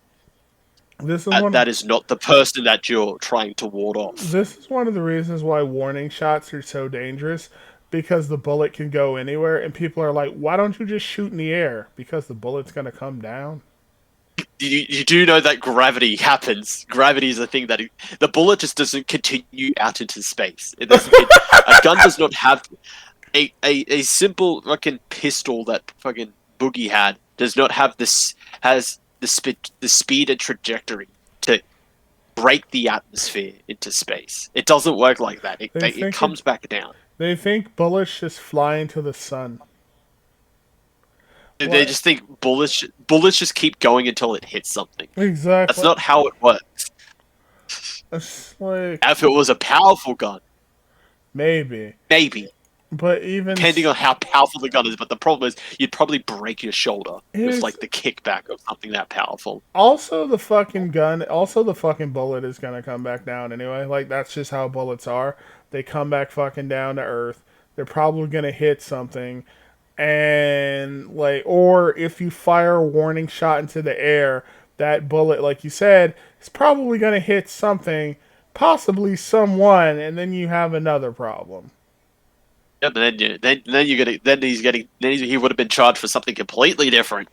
this is one. That is not the person that you're trying to ward off. This is one of the reasons why warning shots are so dangerous, because the bullet can go anywhere, and people are like, "Why don't you just shoot in the air?" Because the bullet's gonna come down. You do know that gravity happens. Gravity is a thing that the bullet just doesn't continue out into space. It doesn't. A gun does not have a simple fucking pistol that fucking Boogie had does not have this has the speed and trajectory to break the atmosphere into space. It doesn't work like that. It comes back down. They think bullets just fly into the sun. They just think bullets just keep going until it hits something. Exactly. That's not how it works. It's like, If it was a powerful gun, maybe. But even depending on how powerful the gun is, but the problem is you'd probably break your shoulder with like the kickback of something that powerful. Also, the fucking gun, also the fucking bullet is gonna come back down anyway. Like, that's just how bullets are. They come back fucking down to earth. They're probably gonna hit something. And, like, or if you fire a warning shot into the air, that bullet, like you said, is probably gonna hit something, possibly someone, and then you have another problem. Yeah, but he would have been charged for something completely different.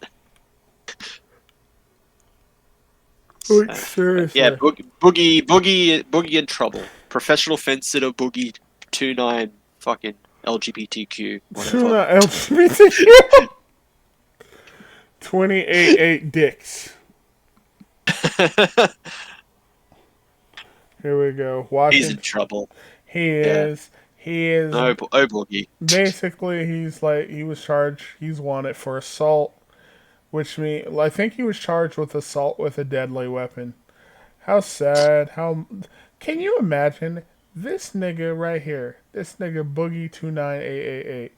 Like, seriously. Yeah, Boogie in trouble. Professional fencer Boogie 29 fucking LGBTQ. Whatever. LGBTQ. 28 dicks. Here we go. He's in trouble. He is. He is. Oh, Boogie. Basically, he was charged. He's wanted for assault, which means I think he was charged with assault with a deadly weapon. How sad. How can you imagine this nigga right here? This nigga Boogie 29888.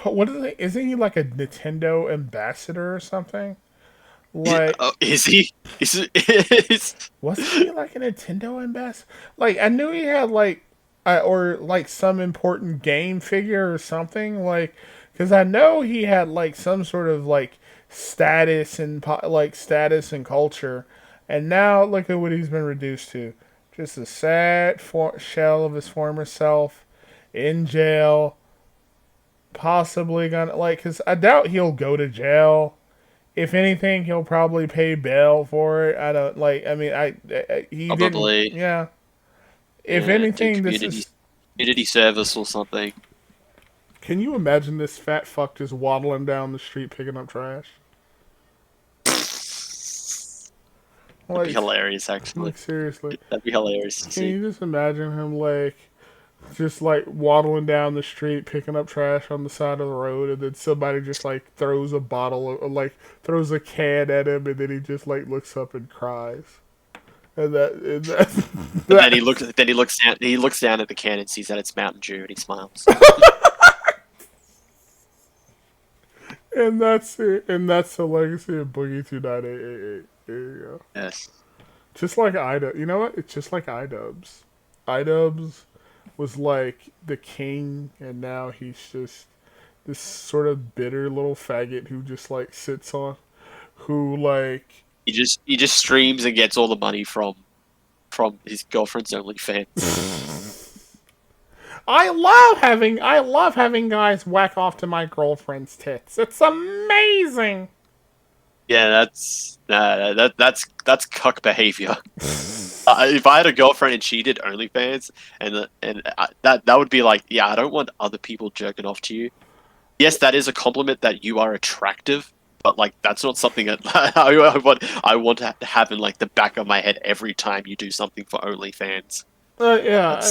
What is it? Isn't he like a Nintendo ambassador or something? Like, is he? Wasn't he like a Nintendo ambassador? Like, I knew he had like, or like some important game figure or something. Like, because I know he had like some sort of like status and status and culture, and now look at what he's been reduced to. Just a sad shell of his former self, in jail. Possibly gonna because I doubt he'll go to jail. If anything, he'll probably pay bail for it. I don't like. I mean, he probably didn't. Yeah. If anything, this is community service or something. Can you imagine this fat fuck just waddling down the street picking up trash? That'd be hilarious, actually. Like, seriously. That'd be hilarious to see. Can you just imagine him just waddling down the street picking up trash on the side of the road, and then somebody just throws a bottle of throws a can at him, and then he just looks up and cries. And then he looks down at the can and sees that it's Mountain Dew, and he smiles. And that's it. And that's the legacy of Boogie 29888. There you go. Yes. Just like iDubbbz. You know what? It's just like iDubbbz. iDubbbz was like the king, and now he's just this sort of bitter little faggot who just sits on, he just streams and gets all the money from his girlfriend's OnlyFans. I love having guys whack off to my girlfriend's tits. It's amazing. Yeah, that's cuck behavior. If I had a girlfriend and she did OnlyFans, that would be like, yeah, I don't want other people jerking off to you. Yes, that is a compliment that you are attractive, but that's not something that I want to have in the back of my head every time you do something for OnlyFans. Yeah.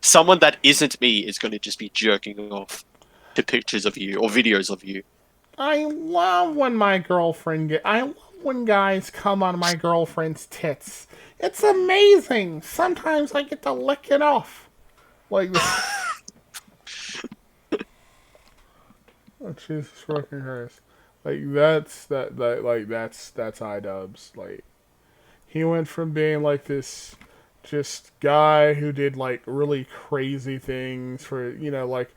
Someone that isn't me is going to just be jerking off to pictures of you or videos of you. I love when guys come on my girlfriend's tits. It's amazing. Sometimes I get to lick it off. Like, oh Jesus fucking Christ! Like that's iDubbbz. Like he went from being like this just guy who did like really crazy things for like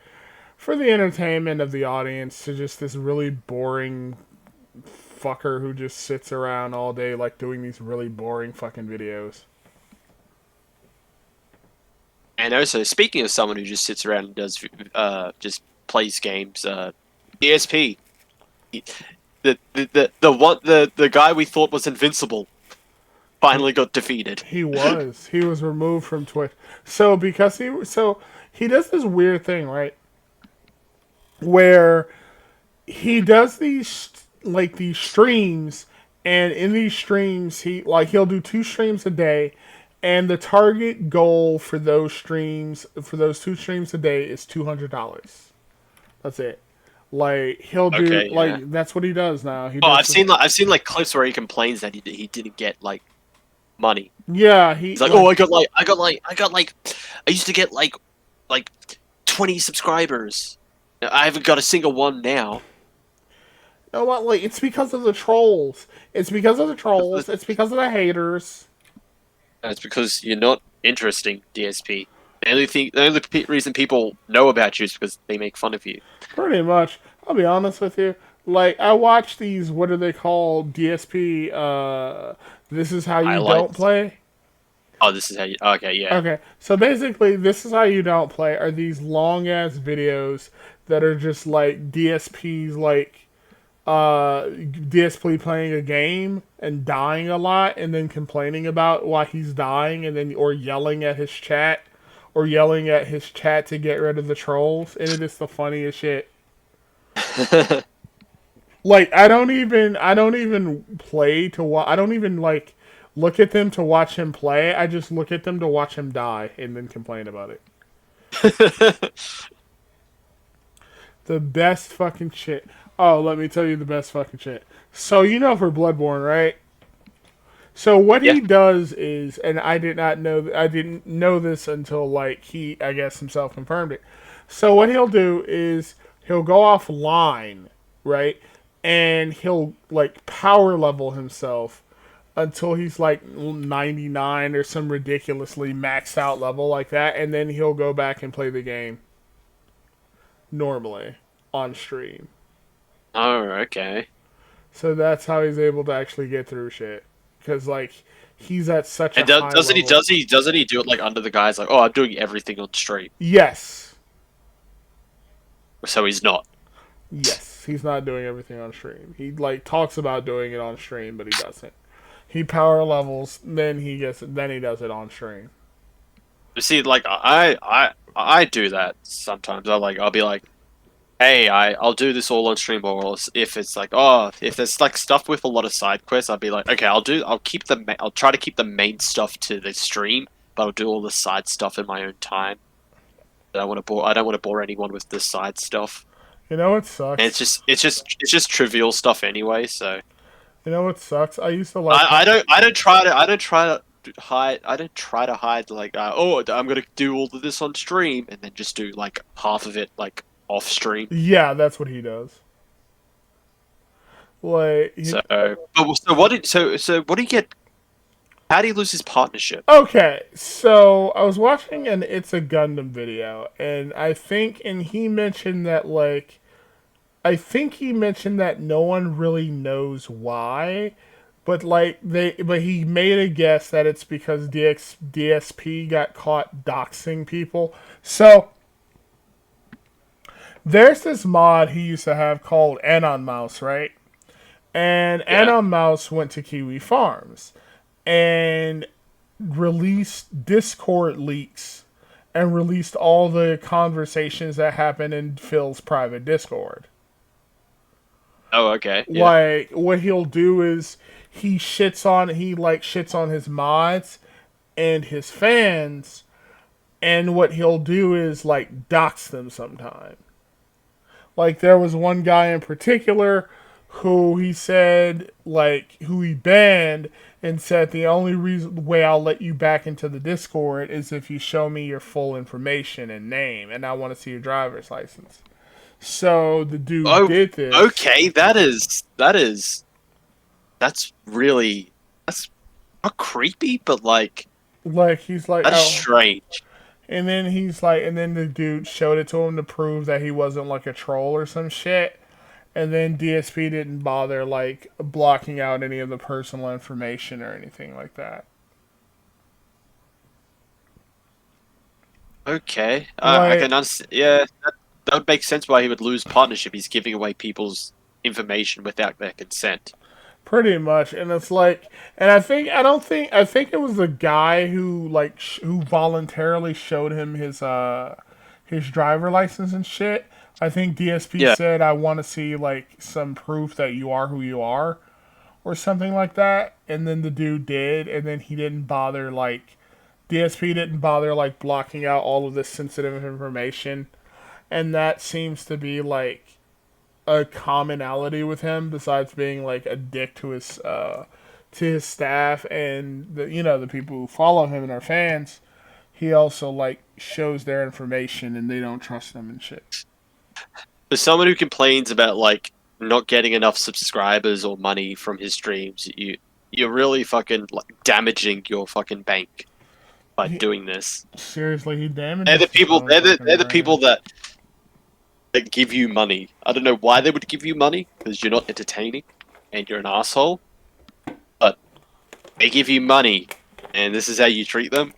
for the entertainment of the audience to just this really boring fucker who just sits around all day like doing these really boring fucking videos. And also, speaking of someone who just sits around and does just plays games, ESP, the guy we thought was invincible finally got defeated. He was removed from Twitch. So he does this weird thing, right? Where he does these streams, and in these streams he'll do 2 streams a day, and the target goal for those 2 streams a day is $200. That's it. Like he'll do that's what he does now. I've seen like clips where he complains that he didn't get like money. Yeah, he's like, I used to get like 20 subscribers. I haven't got a single one now. You know what? Like, it's because of the trolls. It's because of the haters. It's because you're not interesting, DSP. The only reason people know about you is because they make fun of you. Pretty much. I'll be honest with you. Like, I watch these, what are they called? DSP, This Is How You Don't Play? Oh, this is how you... Okay, yeah. Okay, so basically, This Is How You Don't Play are these long-ass videos that are just, like, DSP's, like, DSP playing a game and dying a lot and then complaining about why he's dying and then or yelling at his chat to get rid of the trolls, and it is the funniest shit. Like I don't even play to watch. I don't even like look at them to watch him play. I just look at them to watch him die and then complain about it. The best fucking shit. Oh, let me tell you the best fucking shit. So for Bloodborne, right? So what he does is, and I didn't know this until like he, I guess, himself confirmed it. So what he'll do is he'll go offline, right? And he'll like power level himself until he's like 99 or some ridiculously maxed out level like that, and then he'll go back and play the game normally on stream. Oh, okay. So that's how he's able to actually get through shit. Because like he's at such a high level. Doesn't he do it like under the guise like, oh, I'm doing everything on stream? Yes. So he's not. Yes, he's not doing everything on stream. He like talks about doing it on stream, but he doesn't. He power levels, then he does it on stream. You see, like I do that sometimes. I'll be like, hey, I'll do this all on stream, or if it's like, if there's like stuff with a lot of side quests, I'll be like, okay, I'll try to keep the main stuff to the stream, but I'll do all the side stuff in my own time. I don't want to bore anyone with the side stuff. You know what sucks? And it's just trivial stuff anyway. So you know what sucks? I used to like. I don't try to hide like I'm gonna do all of this on stream and then just do like half of it like off stream. Yeah, that's what he does. Like so what do you get? How do you lose his partnership? Okay, so I was watching an It's a Gundam video, and he mentioned that no one really knows why, but he made a guess that it's because DSP got caught doxing people. So there's this mod he used to have called Anon Mouse, right? And Anon Mouse went to Kiwi Farms and released Discord leaks and released all the conversations that happened in Phil's private Discord. Oh, okay. Yeah. Like, what he'll do is he shits on his mods and his fans, and what he'll do is, like, dox them sometime. Like, there was one guy in particular who he said, like, who he banned, and said the only way I'll let you back into the Discord is if you show me your full information and name, and I want to see your driver's license. So the dude Oh, did this. okay. That's really that's not creepy, but like Like, he's like, that's oh. strange. And then he's like, and then the dude showed it to him to prove that he wasn't like a troll or some shit. And then DSP didn't bother like blocking out any of the personal information or anything like that. Okay, I Like, can understand. Yeah, that would make sense why he would lose partnership. He's giving away people's information without their consent. pretty much, and it's like, and I think it was the guy who like who voluntarily showed him his driver license and shit. I think DSP Yeah. said, "I want to see like some proof that you are who you are," or something like that. And then the dude did, and then he didn't bother like DSP didn't bother like blocking out all of this sensitive information, and that seems to be like a commonality with him besides being like a dick to his staff and the people who follow him and are fans. He also like shows their information and they don't trust him and shit. For someone who complains about like not getting enough subscribers or money from his streams, you're really fucking like damaging your fucking bank by doing this. Seriously, he damaged They're the his people. own They're fucking the people brand. that give you money. I don't know why they would give you money because you're not entertaining and you're an asshole. But they give you money, and this is how you treat them.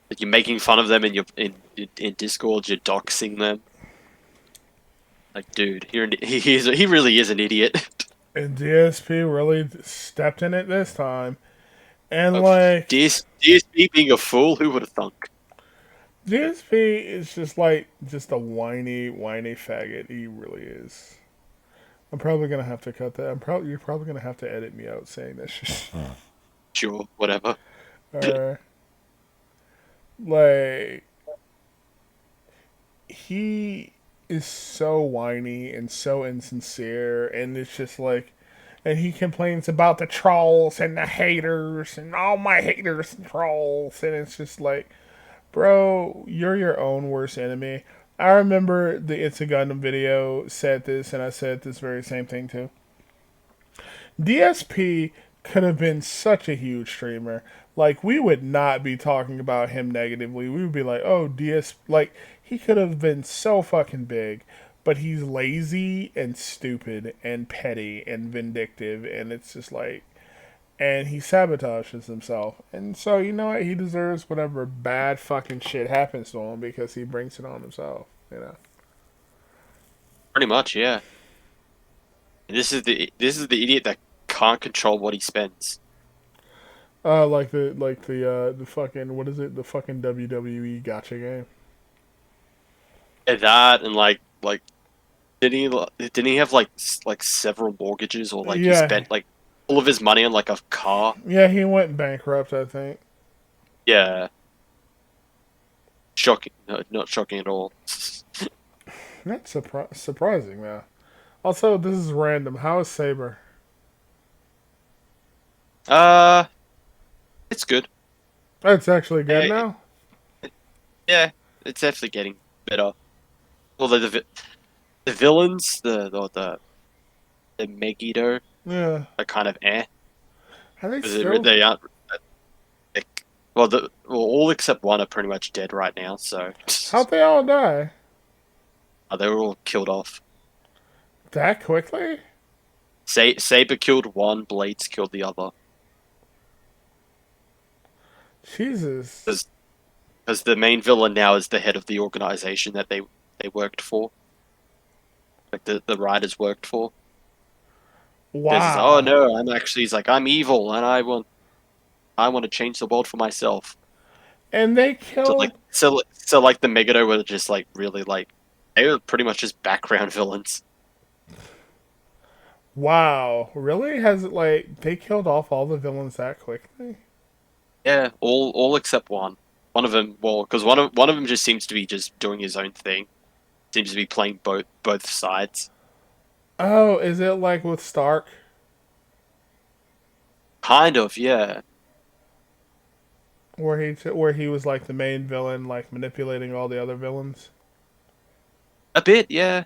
Like you're making fun of them in Discord. You're doxing them. Like, dude, he really is an idiot. And DSP really stepped in it this time. And Oh, like DSP being a fool, who would have thunk? DSP is just a whiny faggot. He really is. I'm probably gonna have to cut that. You're probably gonna have to edit me out saying that shit. Sure, whatever. Like, he is so whiny and so insincere, and it's just like, and he complains about the trolls and the haters and all my haters and trolls, and it's just like, bro, you're your own worst enemy. I remember the It's a Gundam video said this, and I said this very same thing too. DSP could have been such a huge streamer. Like, we would not be talking about him negatively. We would be like, oh, like, he could have been so fucking big. But he's lazy and stupid and petty and vindictive, and it's just like, and he sabotages himself. And so, you know what? He deserves whatever bad fucking shit happens to him because he brings it on himself. Pretty much, yeah. And this is the idiot that can't control what he spends. Like the fucking, what is it? The fucking WWE gotcha game. And that and like didn't he have like several mortgages or like he Yeah. spent like all of his money on like a car? Yeah, he went bankrupt, I think. Yeah. Shocking. No, not shocking at all. That's surprising, man. Also, this is random. How is Saber? Uh, it's good. It's actually good Yeah, now? Yeah, it's definitely getting better. Although the villains, the Megiddo Yeah. are kind of eh. Are they 'Cause still... they aren't. Well, all except one are pretty much dead right now. So How'd they all die? they were all killed off. That quickly? Saber killed one, Blades killed the other. Jesus. Because the main villain now is the head of the organization that they worked for. Like the writers worked for. Because Wow. oh no, he's like I'm evil and I want to change the world for myself. And they So killed... like so like the Megiddo were just like really like they were pretty much just background villains. Wow. Really? Has it, like, they killed off all the villains that quickly? Yeah, all except one. One of them, well, because one of them just seems to be just doing his own thing. Seems to be playing both sides. Oh, is it like with Stark? Kind of, yeah. Where he was like the main villain, like manipulating all the other villains? A bit, yeah.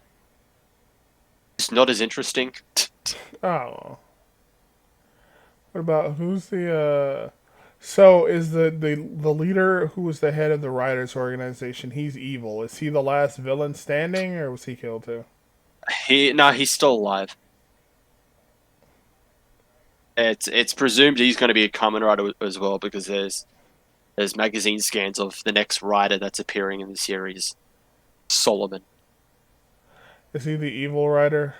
It's not as interesting. Oh. What about who's the so is the leader who was the head of the writers organization, he's evil. Is he the last villain standing or was he killed too? He's still alive. It's presumed he's going to be a Kamen Rider as well because there's magazine scans of the next writer that's appearing in the series, Solomon. Is he the evil writer?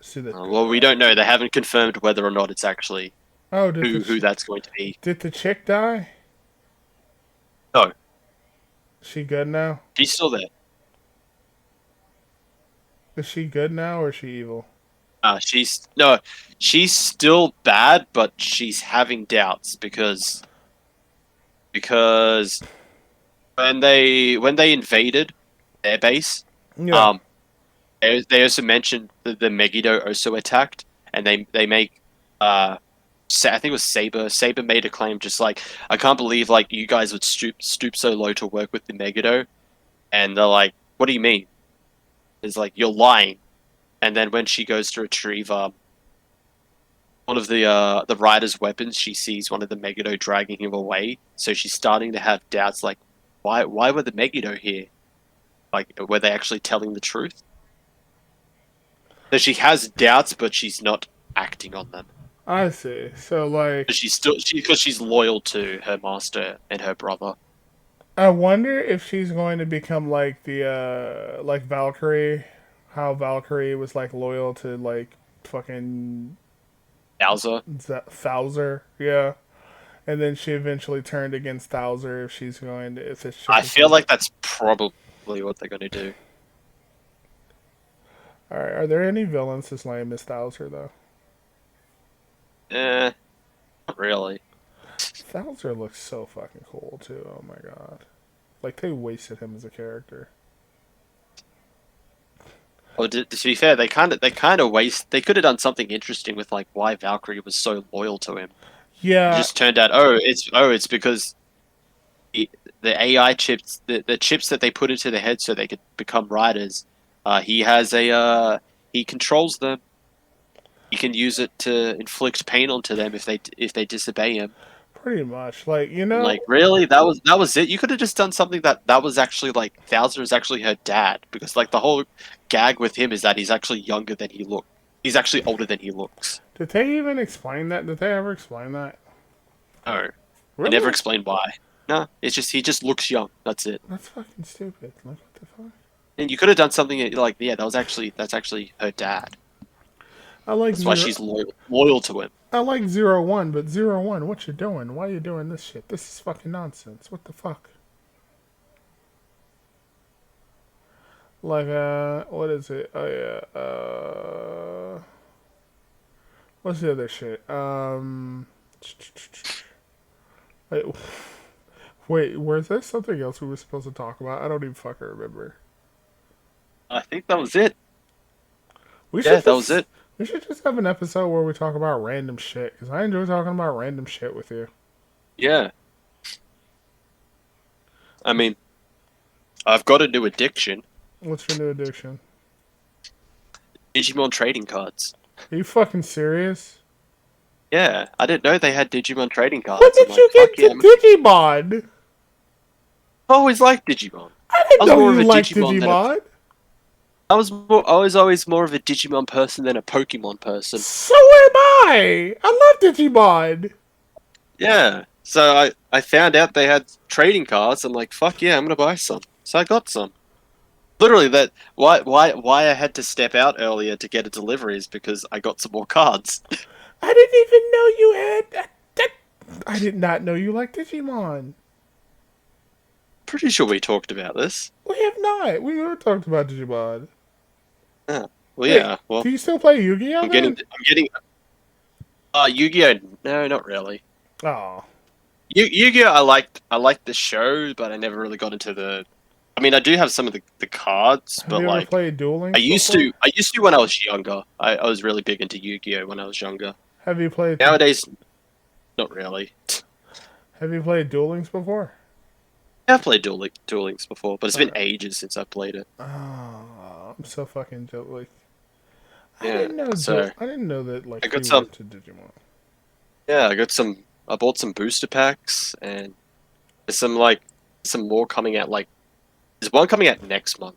Is he the Well, we don't know. They haven't confirmed whether or not it's actually Oh, who that's going to be. did the chick die? No, Is she good now? she's still there. Is she good now or is she evil? She's no, she's still bad, but she's having doubts because when they invaded their base, Yeah. they also mentioned that the Megiddo also attacked, and they make I think it was Saber. Saber made a claim just like, I can't believe like you guys would stoop so low to work with the Megiddo, and they're like, what do you mean? It's like you're lying. And then when she goes to retrieve one of the rider's weapons, she sees one of the Megiddo dragging him away. So she's starting to have doubts like, why were the Megiddo here? Like, were they actually telling the truth? So she has doubts, but she's not acting on them. I see. So like But because she's loyal to her master and her brother. I wonder if she's going to become like the like Valkyrie, how Valkyrie was like loyal to like fucking Bowser. Thouser, yeah. And then she eventually turned against Thouser if she's going to if it's I feel like that's probably what they're going to do. Alright, are there any villains as lame as Thouser though? Not really. Thouser looks so fucking cool too, oh my god. Like they wasted him as a character. Well, to be fair, they kind of they could have done something interesting with like why Valkyrie was so loyal to him. Yeah. It just turned out, it's because the AI chips, the chips that they put into the head so they could become riders. He has he controls them. He can use it to inflict pain onto them if they disobey him. Pretty much. Like, you know, Like really, that was it. You could have just done something that was actually like Thouser is actually her dad, because like the whole gag with him is that he's actually younger than he looks. He's actually older than he looks. did they even explain that? Did they ever explain that? No, Really? they never explained why. No, it's just he just looks young. That's it. That's fucking stupid. Like, what the fuck? And you could have done something like, yeah, that's actually her dad. I like That's why she's loyal to him. I like 0-1, but 0-1, what you doing? Why you doing this shit? This is fucking nonsense. What the fuck? Like, what is it? Oh, yeah, what's the other shit? Wait, was there something else we were supposed to talk about? I don't even fucking remember. I think that was it. That was it. We should just have an episode where we talk about random shit, because I enjoy talking about random shit with you. Yeah. I mean, I've got a new addiction. What's your new addiction? Digimon trading cards. Are you fucking serious? Yeah, I didn't know they had Digimon trading cards. When did you get to Digimon? I always liked Digimon. I didn't know you liked Digimon. I was always more of a Digimon person than a Pokemon person. So am I! I love Digimon! Yeah, so I found out they had trading cards. I'm like, fuck yeah, I'm gonna buy some. So I got some. Literally, why I had to step out earlier to get a delivery is because I got some more cards. I didn't even know you had that. I did not know you liked Digimon. Pretty sure we talked about this. We have not. We never talked about Digimon. Yeah. Well, yeah. Well, do you still play Yu-Gi-Oh? I'm getting. Yu-Gi-Oh. No, not really. Oh. Yu-Gi-Oh. I liked the show, but I never really got into the I mean, I do have some of the cards, Have but you ever like played Duel I Links used before? to. I used to when I was younger. I was really big into Yu-Gi-Oh when I was younger. Have you played Nowadays, not really. Have you played Duel Links before? I've played Duel Links before, but it's been Alright. ages since I've played it. Oh, I'm so fucking jealous. Like, Yeah, so I didn't know that I like got you were some. into Digimon. Yeah, I got some. I bought some booster packs, and there's some more coming out. Like there's one coming out next month.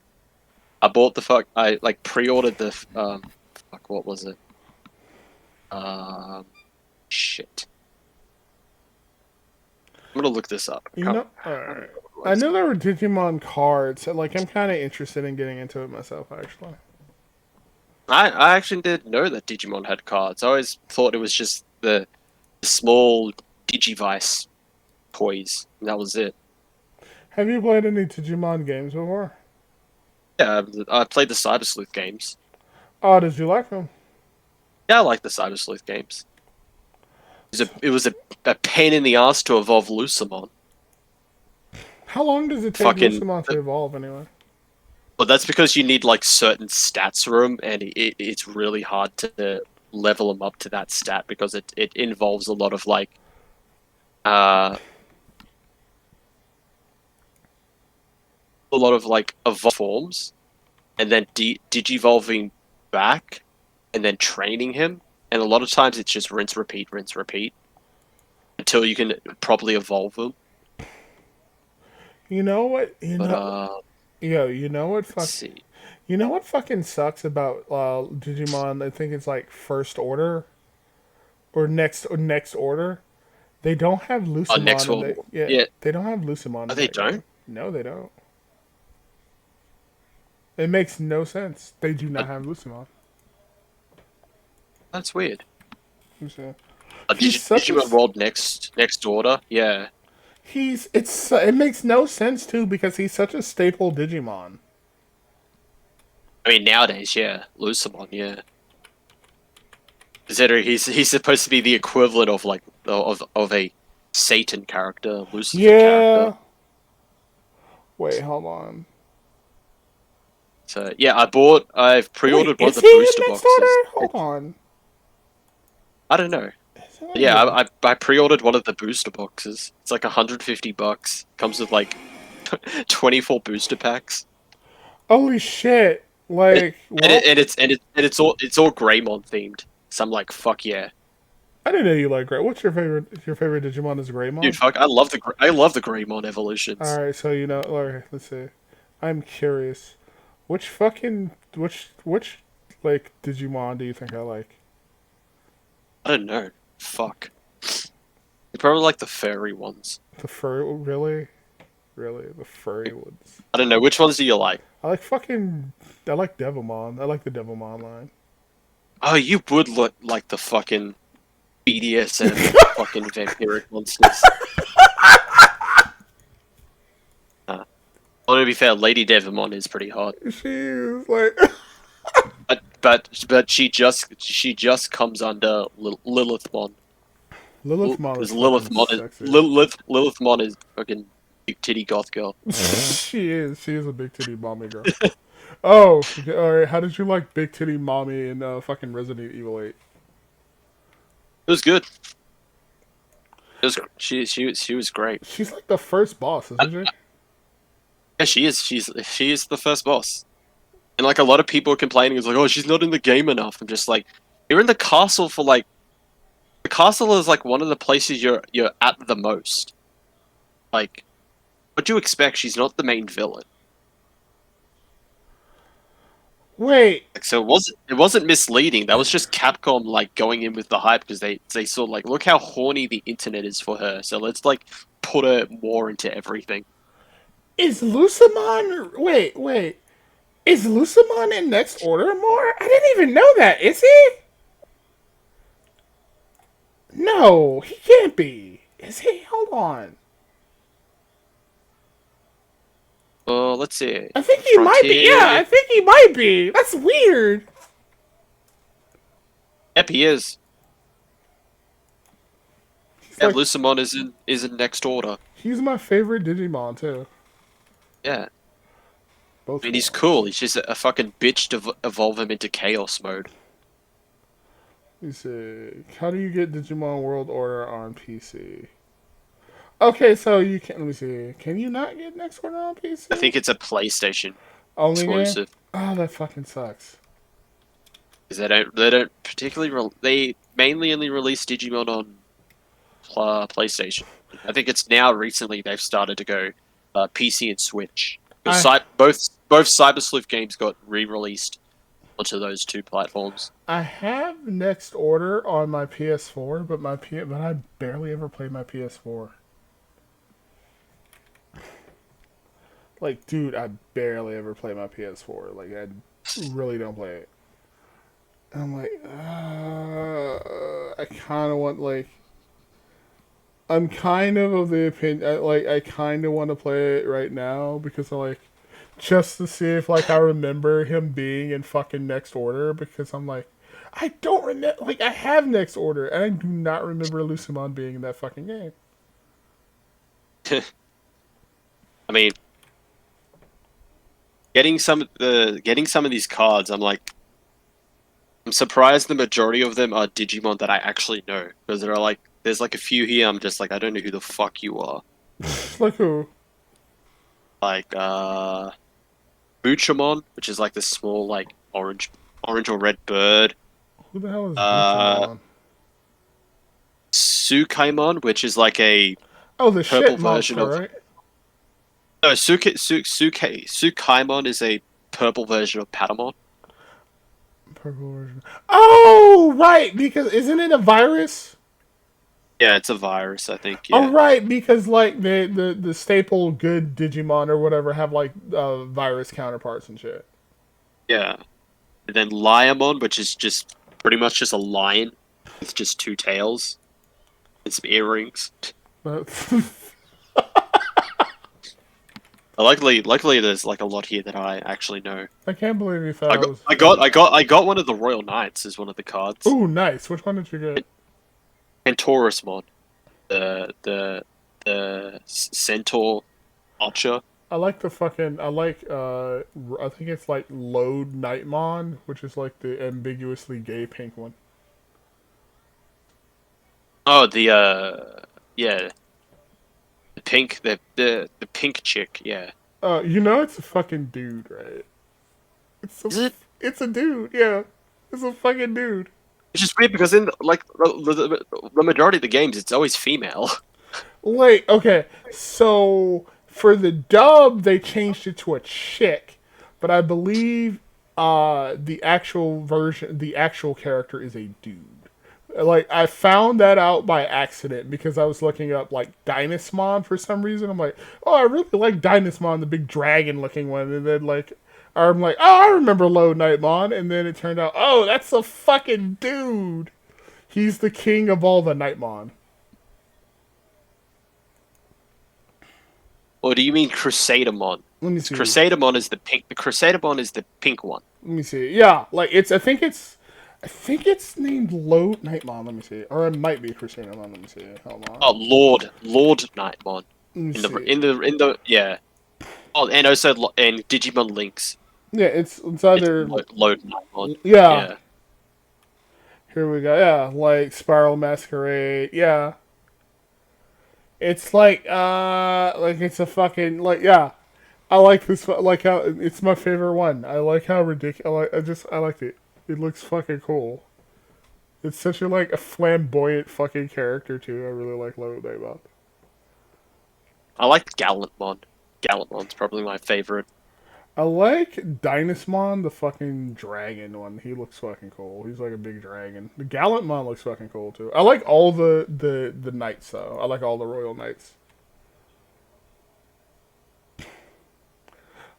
I bought the fuck. I like pre-ordered the fuck. What was it? Um, shit. I'm gonna look this up. I You can't know, remember alright. what it I was. knew there were Digimon cards. So, like, I'm kind of interested in getting into it myself, actually. I actually didn't know that Digimon had cards. I always thought it was just the small Digivice toys, and that was it. Have you played any Digimon games before? Yeah, I played the Cyber Sleuth games. Oh, did you like them? Yeah, I like the Cyber Sleuth games. It was a pain in the ass to evolve Lucamon. How long does it take Fucking, Lucamon to evolve anyway? but that's because you need like certain stats for him, and it's really hard to level him up to that stat because it involves a lot of like uh evolve forms, and then digivolving back, and then training him, and a lot of times it's just rinse repeat until you can properly evolve him. You know what? You But know, yo, you know what? let's see. You know what fucking sucks about Digimon? I think it's like First Order or next Order. They don't have Oh, next Lucamon in one. the yeah. Yeah. They don't have Lucamon Oh, in they that game. don't? No, they don't. It makes no sense. They do not have Lucamon. That's weird. So, Digi he's such a Digimon World next order? Yeah. it makes no sense too because he's such a staple Digimon. I mean, nowadays, yeah. Lucamon, yeah. Considering he's supposed to be the equivalent of like of a Satan character, Lucifer character. Yeah. Wait, hold on. So yeah, I've Wait, pre-ordered one of is the he in booster next boxes. order? Hold on. I don't know. Is it Yeah, like- I pre-ordered one of the booster boxes. It's like $150. Comes with like 24 booster packs. Holy shit! Like, And, what? it's all Greymon themed. So I'm like, fuck yeah, I didn't know you like Gray. What's your favorite? Your favorite Digimon is Greymon. dude. Fuck, I love the Greymon evolutions. All right, so you know. All right, let's see. I'm curious. Which like Digimon do you think I like? I don't know. Fuck. You probably like the furry ones. The furry, really, really the furry ones. I don't know. Which ones do you like? I like fucking. I like Devilmon. I like the Devilmon line. Oh, you would look like the fucking BDSM fucking vampiric monsters. Well, to be fair, Lady Devimon is pretty hot, She's like. but she just comes under Lilithmon. Lilithmon Because is Lilithmon fucking is sexy. Lilithmon is fucking big titty goth girl. She is. She is a big titty mommy girl. Oh, okay, all right. How did you like big titty mommy in fucking Resident Evil 8? It was good. She was great. She's like the first boss, isn't she? Yeah, she is. She is the first boss. And like a lot of people are complaining, it's like, oh, she's not in the game enough. I'm just like, you're in the castle for like, the castle is like one of the places you're at the most. Like, what do you expect? She's not the main villain. Wait, Like, so it wasn't misleading. That was just Capcom like going in with the hype because they saw like, look how horny the internet is for her. So let's like put her more into everything. is Lucamon? Wait. Is Lucamon in Next Order more? I didn't even know that. Is he? No, he can't be. Is he? Hold on. Let's see. I think he might be. Frontier. Yeah, I think he might be. That's weird. Yep, he is. He's, Yeah, like, Lucamon is in next order. he's my favorite Digimon too. Yeah. both I mean, he's forms. cool. He's just a fucking bitch to evolve him into chaos mode. Let me see. How do you get Digimon World Order on PC? Okay, so you can. Let me see. Can you not get Next Order on PC? I think it's a PlayStation Only game. exclusive. Oh, that fucking sucks. Because they don't particularly they mainly only release Digimon on PlayStation. I think it's now recently they've started to go PC and Switch. Because both Cyber Sleuth games got re-released onto those two platforms. I have Next Order on my PS4, but but I barely ever play my PS4. Like, dude, I barely ever play my PS4. Like, I really don't play it. And I'm like, I kind of want, like, I'm kind of the opinion, I kind of want to play it right now because, just to see if, I remember him being in fucking Next Order, because I'm like, I don't remember, I have Next Order, and I do not remember Lucimon being in that fucking game. I mean, getting some of these cards, I'm surprised the majority of them are Digimon that I actually know. Because there's a few here, I'm just like, I don't know who the fuck you are. Like who? Like, Buchamon, which is the small, orange or red bird. Who the hell is Digimon? Sukaimon, which is a Oh, the purple shit version monster, of... right? No, Sukaimon is a purple version of Patamon. Purple version. Oh, right, because isn't it a virus? Yeah, it's a virus, I think. Yeah. Oh, right, because the staple good Digimon or whatever have virus counterparts and shit. Yeah. And then Liamon, which is just pretty much just a lion with just two tails and some earrings. Luckily, there's a lot here that I actually know. I can't believe you thought I got one of the Royal Knights as one of the cards. Ooh, nice. Which one did you get? Centaurusmon, the centaur archer. I like the fucking. I think it's Load Nightmon, which is the ambiguously gay pink one. Oh, yeah, the pink, the pink chick, yeah. It's a fucking dude, right? Is it? It's a dude, yeah. It's a fucking dude. It's just weird because in the majority of the games, it's always female. Wait, okay. So for the dub, they changed it to a chick, but I believe the actual character is a dude. I found that out by accident because I was looking up Dynasmon for some reason. I'm like, oh, I really like Dynasmon, the big dragon looking one, and then I'm like, oh, I remember Low Nightmon, and then it turned out, oh, that's a fucking dude. He's the king of all the Nightmon. Or do you mean Crusadermon? Let me see. Crusadermon is the pink. The Crusadermon is the pink one. Let me see. Yeah, I think it's named Low Nightmon. Let me see, or it might be Crusadermon. Let me see. Hold on. Oh, Lord Nightmon. In the yeah. Oh, and also and Digimon Links. Yeah, it's either Load Nightmon. Yeah. Here we go. Yeah, Spiral Masquerade. Yeah. It's it's a fucking yeah. I like this. How it's my favorite one. I like how ridiculous. I liked it. It looks fucking cool. It's such a flamboyant fucking character too. I really like Low Nightmon. I like Gallantmon. Gallantmon's probably my favorite. I like Dynasmon, the fucking dragon one. He looks fucking cool. He's like a big dragon. The Gallantmon looks fucking cool too. I like all the knights though. I like all the royal knights.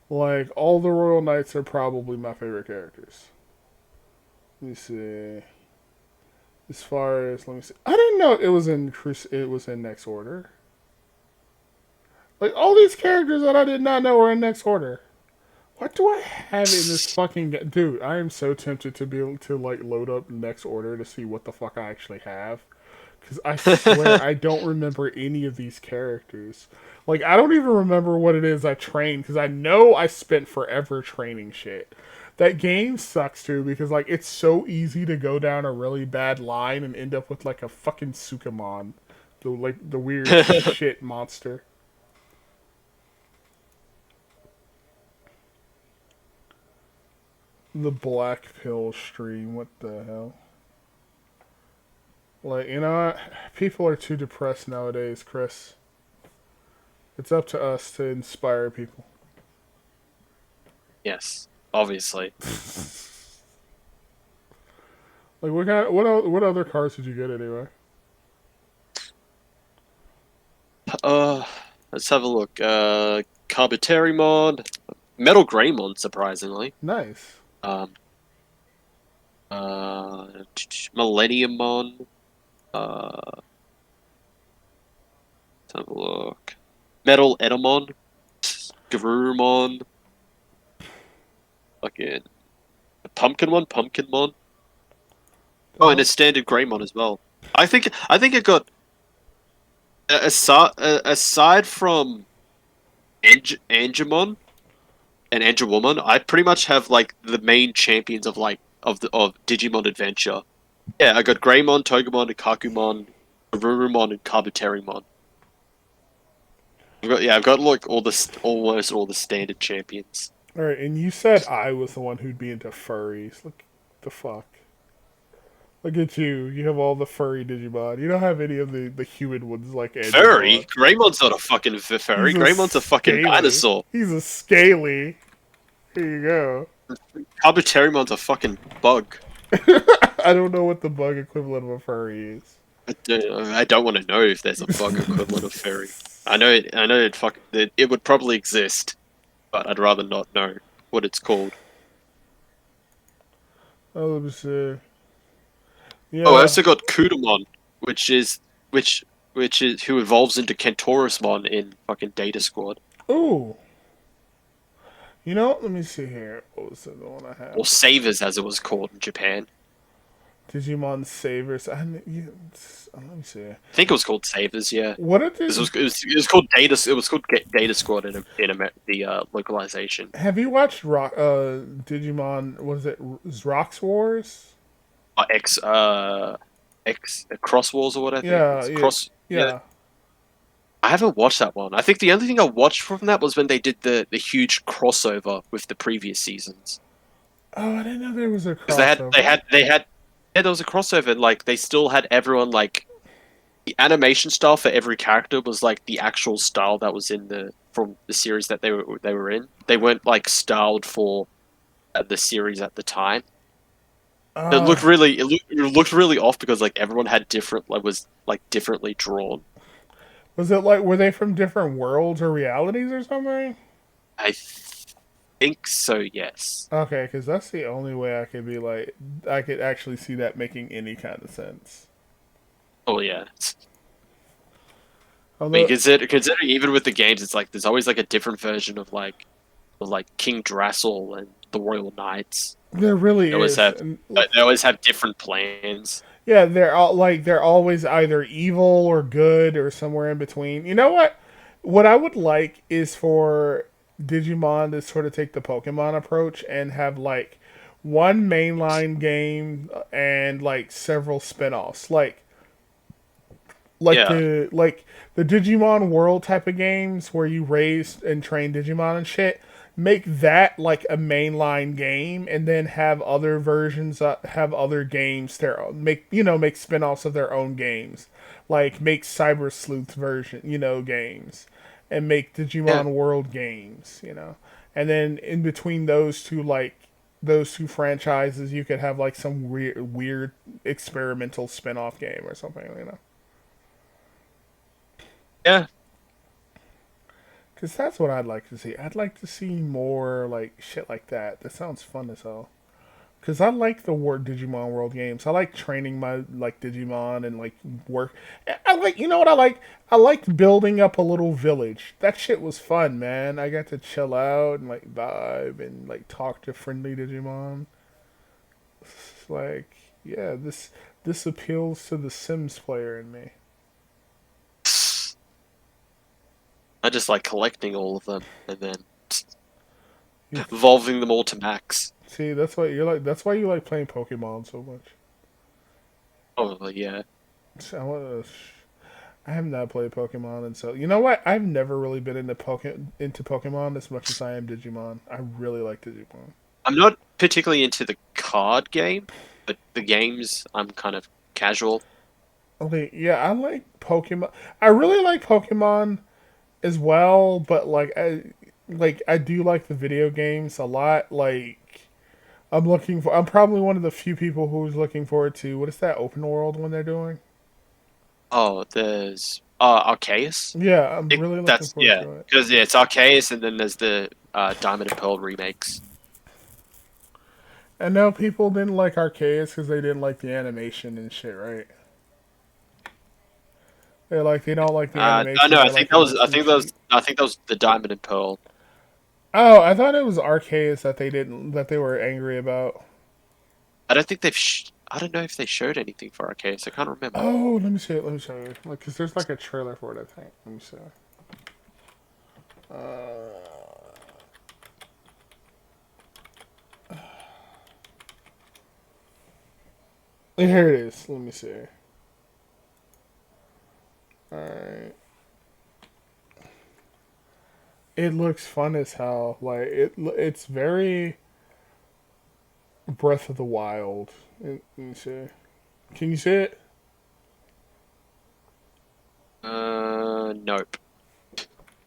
All the royal knights are probably my favorite characters. Let me see. As far as let me see. I didn't know it was in Next Order. All these characters that I did not know were in Next Order. What do I have in this fucking game? Dude, I am so tempted to be able to load up Next Order to see what the fuck I actually have. Because I swear I don't remember any of these characters. Like, I don't even remember what it is I trained, because I know I spent forever training shit. That game sucks too, because like it's so easy to go down a really bad line and end up with like a fucking Sukamon. The weird shit monster. The black pill stream, what the hell? Like, you know what? People are too depressed nowadays, Chris. It's up to us to inspire people. Yes, obviously. Like, what other cards did you get anyway? Let's have a look. Carbuterimon, Metal Greymon, surprisingly. Nice. Um, Millenniummon. Let's have a look. Metal Edomon, Garurumon, fucking Pumpkinmon. Oh, and a standard Greymon as well. I think it got aside from Angemon and Angelwoman, I pretty much have like the main champions of like of Digimon Adventure. Yeah, I got Greymon, Togemon, Kakumon, Garurumon, and Carbuterimon. I've got like almost all the standard champions. Alright, and you said I was the one who'd be into furries. Look the fuck. Look at you. You have all the furry Digimon. You don't have any of the human ones like Edgemon. Furry? Greymon's not a fucking furry. Greymon's a fucking scaly. dinosaur. He's a scaly. Here you go. Carbuterimon's a fucking bug. I don't know what the bug equivalent of a furry is. I don't want to know if there's a bug equivalent of furry. I know it would probably exist, but I'd rather not know what it's called. Oh, let me see. Yeah. Oh, I also got Kudamon, which is who evolves into Kentorusmon in fucking Data Squad. Ooh. You know, let me see here. What was the one I had? Or Savers, as it was called in Japan. Digimon Sabers. Let me see. I think it was called Savers. Yeah. What did it was called Data. It was called Data Squad in the localization. Have you watched Digimon? Was it Rocks Wars? X Cross Wars or whatever. Yeah. I haven't watched that one. I think the only thing I watched from that was when they did the huge crossover with the previous seasons. Oh, I didn't know there was a crossover. Because they had there was a crossover. Like they still had everyone like the animation style for every character was like the actual style that was from the series that they were in. They weren't like styled for the series at the time. It looked really off because like everyone had was differently drawn. Was it like, were they from different worlds or realities or something? I think so, yes. Okay, because that's the only way I could actually see that making any kind of sense. Oh yeah. Although, I mean, consider even with the games, it's like there's always like a different version of like King Drassel and the Royal Knights. There really is. They always have different plans. Yeah, they're always either evil or good or somewhere in between. You know what? What I would like is for Digimon to sort of take the Pokemon approach and have like one mainline game and like several spin-offs. Like the Digimon World type of games where you raise and train Digimon and shit. Make that like a mainline game, and then have other versions, have other games. Make spin-offs of their own games, like make Cyber Sleuth version, games, and make Digimon World games, and then in between those two franchises, you could have like some weird experimental spin-off game or something, Yeah. Because that's what I'd like to see. I'd like to see more, like, shit like that. That sounds fun as hell. Because I like the Digimon World games. I like training my, Digimon and, work. I like, you know what I like? I liked building up a little village. That shit was fun, man. I got to chill out and, vibe and, talk to friendly Digimon. It's yeah, This appeals to the Sims player in me. I just like collecting all of them and then You, evolving them all to max. see, that's why you're like. That's why you like playing Pokemon so much. Oh yeah. I have not played Pokemon, and so you know what? I've never really been into Pokemon as much as I am Digimon. I really like Digimon. I'm not particularly into the card game, but the games I'm kind of casual. Okay, yeah, I like Pokemon. I really like Pokemon as well, but I do like the video games a lot. Like I'm probably one of the few people who's looking forward to what is that open world one they're doing? Oh, there's Arceus. Yeah, I'm really looking That's forward yeah, to it. because yeah, it's Arceus, and then there's the Diamond and Pearl remakes. I know people didn't like Arceus because they didn't like the animation and shit, right? They don't like the I animation. know. They like it looks too cheap. I think that was the Diamond and Pearl. Oh, I thought it was Arceus that they were angry about. I don't think they've. I don't know if they showed anything for Arceus. I can't remember. Oh, let me see it. Let me show you. Like, cause there's like a trailer for it. I think. Let me see. Here it is. Let me see. Alright. It looks fun as hell. Like it's very Breath of the Wild. Let me see. Can you see it? Nope.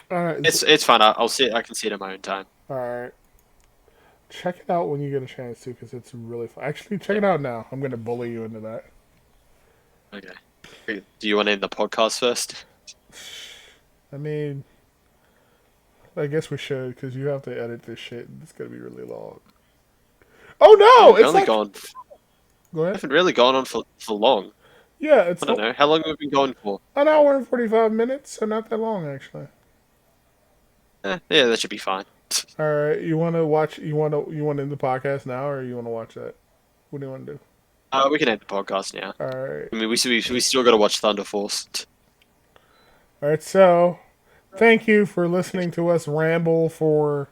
Alright. It's fun. I'll see it. I can see it in my own time. Alright. Check it out when you get a chance to, because it's really fun. Actually, check it out now. I'm gonna bully you into that. Okay. Do you want to end the podcast first? I mean, I guess we should, because you have to edit this shit. It's gonna be really long. Oh no! We've It's only like... gone. Go ahead. Haven't really gone on for long. Yeah, it's I don't know. How long have we been going for? an hour and 45 minutes, so not that long actually. Yeah, that should be fine. All right, you want to watch? You want to end the podcast now, or you want to watch that? What do you want to do? We can end the podcast now. All right. I mean, we still got to watch Thunder Force. All right. So, thank you for listening to us ramble for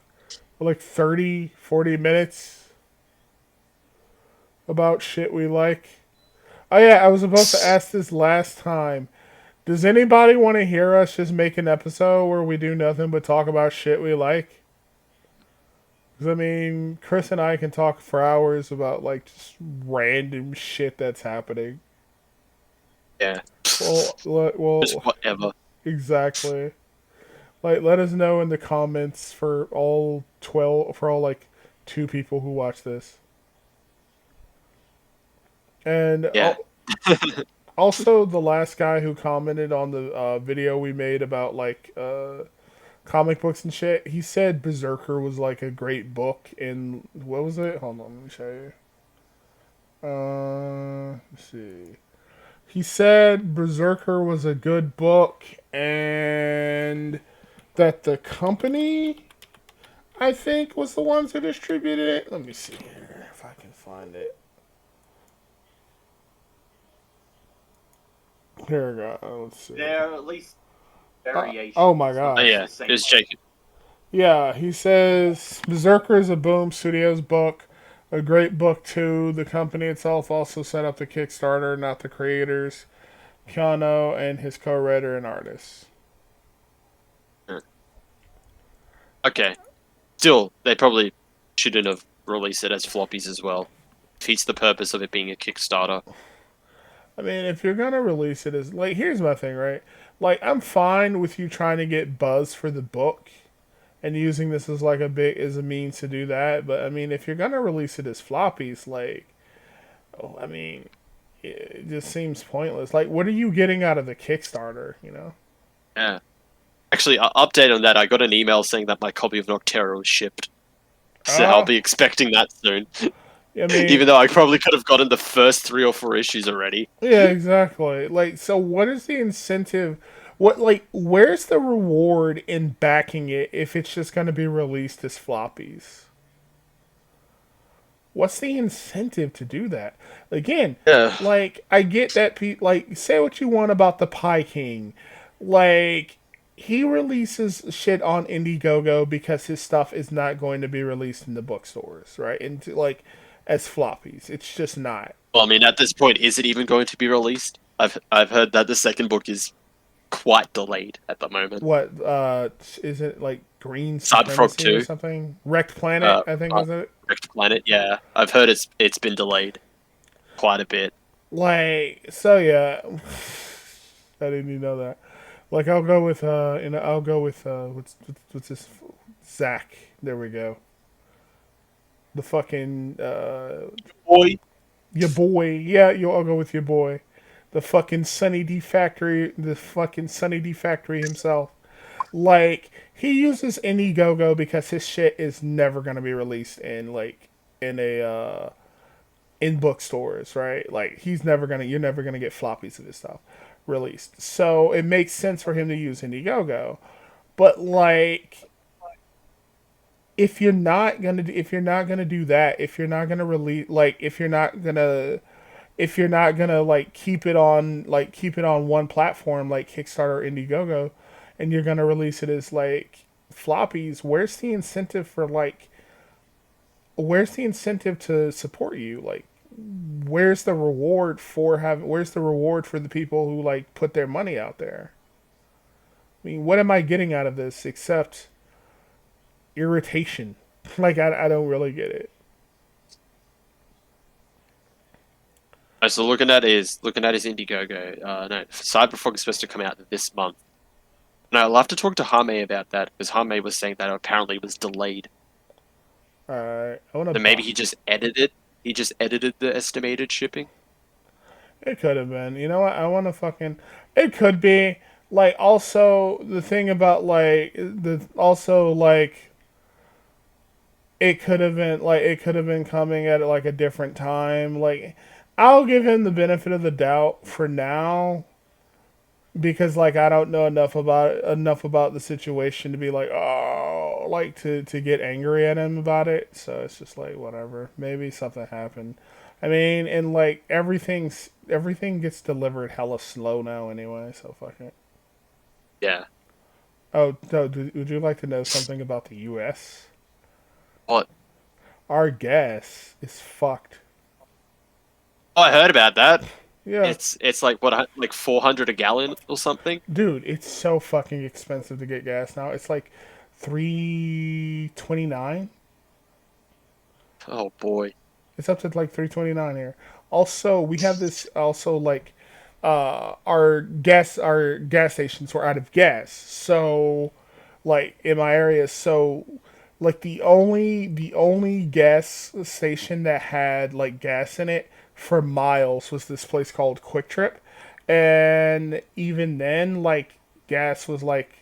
like 30, 40 minutes about shit we like. Oh yeah, I was supposed to ask this last time. Does anybody want to hear us just make an episode where we do nothing but talk about shit we like? Because, I mean, Chris and I can talk for hours about, like, just random shit that's happening. Yeah. Well, Just whatever. exactly. Like, let us know in the comments for all 2 people who watch this. And Yeah. also, the last guy who commented on the video we made about, like, comic books and shit, he said Berserker was, like, a great book in... What was it? Hold on, let me show you. Let's see. He said Berserker was a good book, and that the company, I think, was the ones who distributed it. Let me see here, if I can find it. Here we go. Let's see. There are at least variations. Oh my god. Oh yeah, it's Jacob. Yeah, he says Berserker is a Boom Studios book, a great book too. The company itself also set up the Kickstarter, not the creators, Keanu and his co-writer and artist. Okay. Still, they probably shouldn't have released it as floppies as well. Defeats the purpose of it being a Kickstarter. I mean, if you're gonna release it as like, here's my thing, right? Like, I'm fine with you trying to get buzz for the book and using this as like as a means to do that. But I mean, if you're gonna release it as floppies, like, I mean, it just seems pointless. Like, what are you getting out of the Kickstarter? You know? Yeah. Actually, update on that. I got an email saying that my copy of Noctera was shipped. So I'll be expecting that soon. I mean, even though I probably could have gotten the first 3 or 4 issues already. Yeah, exactly. Like, so what is the incentive? Where's the reward in backing it if it's just going to be released as floppies? What's the incentive to do that? Again, Yeah. like I get that like say what you want about the Pie King. Like he releases shit on Indiegogo because his stuff is not going to be released in the bookstores, right? Into like as floppies. It's just not. Well, I mean, at this point, is it even going to be released? I've heard that the second book is quite delayed at the moment. What is it like Green Cyberfrog Supremacy or 2, something? Wrecked Planet, uh, I think uh, was it? Wrecked Planet. Yeah, I've heard it's been delayed quite a bit. Like so yeah. I didn't even know that. Like I'll go with I'll go with what's this Zach. There we go. The fucking Boy, your boy. Yeah, I'll go with your boy. The fucking Sunny D Factory, the fucking Sunny D Factory himself. Like he uses Indiegogo because his shit is never gonna be released in like in a in bookstores, right? Like you're never gonna get floppies of his stuff released. So it makes sense for him to use Indiegogo. But like if you're not gonna do that, if you're not gonna release like if you're not gonna like keep it on one platform like Kickstarter or Indiegogo and you're gonna release it as like floppies, where's the incentive to support you? Like where's the reward where's the reward for the people who like put their money out there? I mean, what am I getting out of this except irritation? Like I don't really get it. So looking at his Indiegogo. No, Cyberfrog is supposed to come out this month. No, I'll have to talk to Hame about that because Hame was saying that apparently it was delayed. I want to. So maybe he just edited. He just edited the estimated shipping. It could have been. You know what? I want to fucking. It could be. Like also the thing about like the also like it could have been coming at like a different time. Like I'll give him the benefit of the doubt for now because like I don't know enough about the situation to be like like to get angry at him about it. So it's just like whatever. Maybe something happened. I mean, and like everything gets delivered hella slow now anyway. So fuck it. Yeah. Oh no! Would you like to know something about the U.S.? What? Our gas is fucked. Oh, I heard about that. Yeah, It's like what, like 400 a gallon or something. dude, it's so fucking expensive to get gas now. It's like $3.29. Oh boy. It's up to like $3.29 here. Also, we have this. Also, like, our gas stations were out of gas. So, like in my area, so like the only gas station that had like gas in it for miles was this place called Quick Trip, and even then, like gas was like.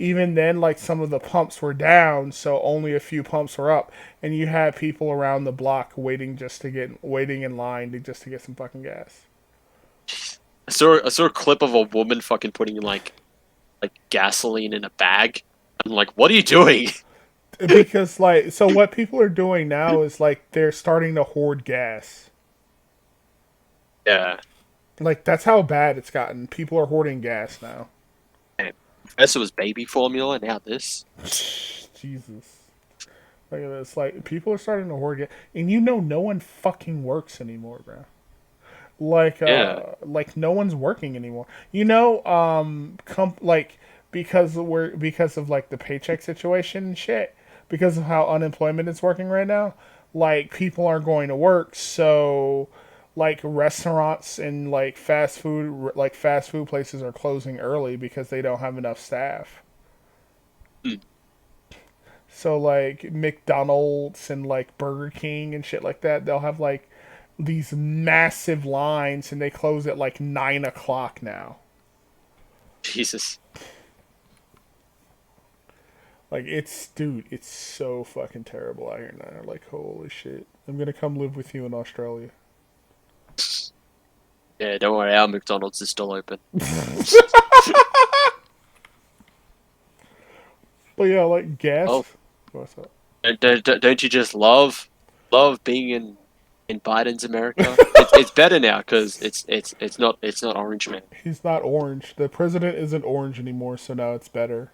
Even then, like some of the pumps were down, so only a few pumps were up, and you had people around the block waiting in line just to get some fucking gas. I saw a clip of a woman fucking putting like gasoline in a bag. I'm like, what are you doing? Because like, so what people are doing now is like they're starting to hoard gas. Yeah. Like that's how bad it's gotten. People are hoarding gas now. First it was baby formula, now this. Jesus. Look at this. Like people are starting to hoard gas, and no one fucking works anymore, bro. Like Yeah. like no one's working anymore. Like because of like the paycheck situation and shit, because of how unemployment is working right now, like people aren't going to work, so like restaurants and like fast food places are closing early because they don't have enough staff. Hmm. So like McDonald's and like Burger King and shit like that, they'll have like these massive lines and they close at like 9 o'clock now. Jesus. Like it's so fucking terrible out here now. Like holy shit. I'm gonna come live with you in Australia. Yeah, don't worry, our McDonald's is still open. But yeah, like gas. Oh. What's up? Don't you just love love being in Biden's America. It's better now because it's not Orange Man. He's not orange. The president isn't orange anymore, so now it's better.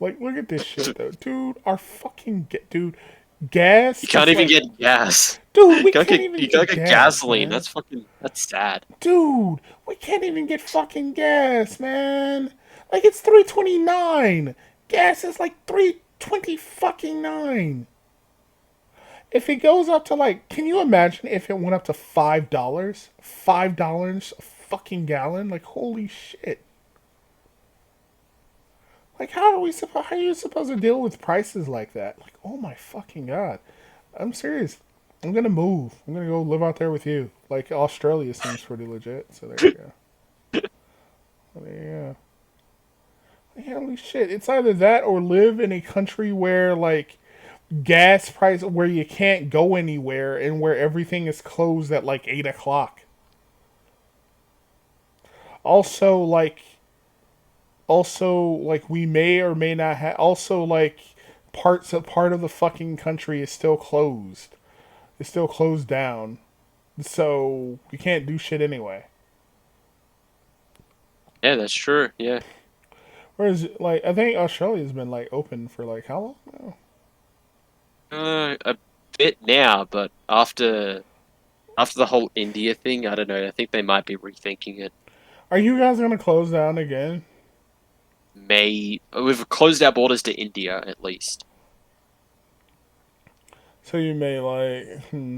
Like, look at this shit, though. Dude, dude, gas You can't is even like... get gas. Dude, we can't even You get can't get gas, gasoline. man. That's sad. Dude, we can't even get fucking gas, man. Like, it's 3.29. Gas is like 3.20 fucking 9. If it goes up to like, can you imagine if it went up to $5? $5 a fucking gallon? Like, holy shit. Like, how are you supposed to deal with prices like that? Like, oh my fucking god. I'm serious. I'm gonna move. I'm gonna go live out there with you. Like, Australia seems pretty legit, so there you go. Yeah. Like, holy shit. It's either that or live in a country where, like, gas price, where you can't go anywhere and where everything is closed at, like, 8 o'clock. Also, we may or may not have... Also, like, part of the fucking country is still closed. It's still closed down. So, you can't do shit anyway. Yeah, that's true. Yeah. Whereas, like, I think Australia's been, like, open for, like, how long now? A bit now, but after the whole India thing, I don't know. I think they might be rethinking it. Are you guys gonna close down again? We've closed our borders to India at least. So you may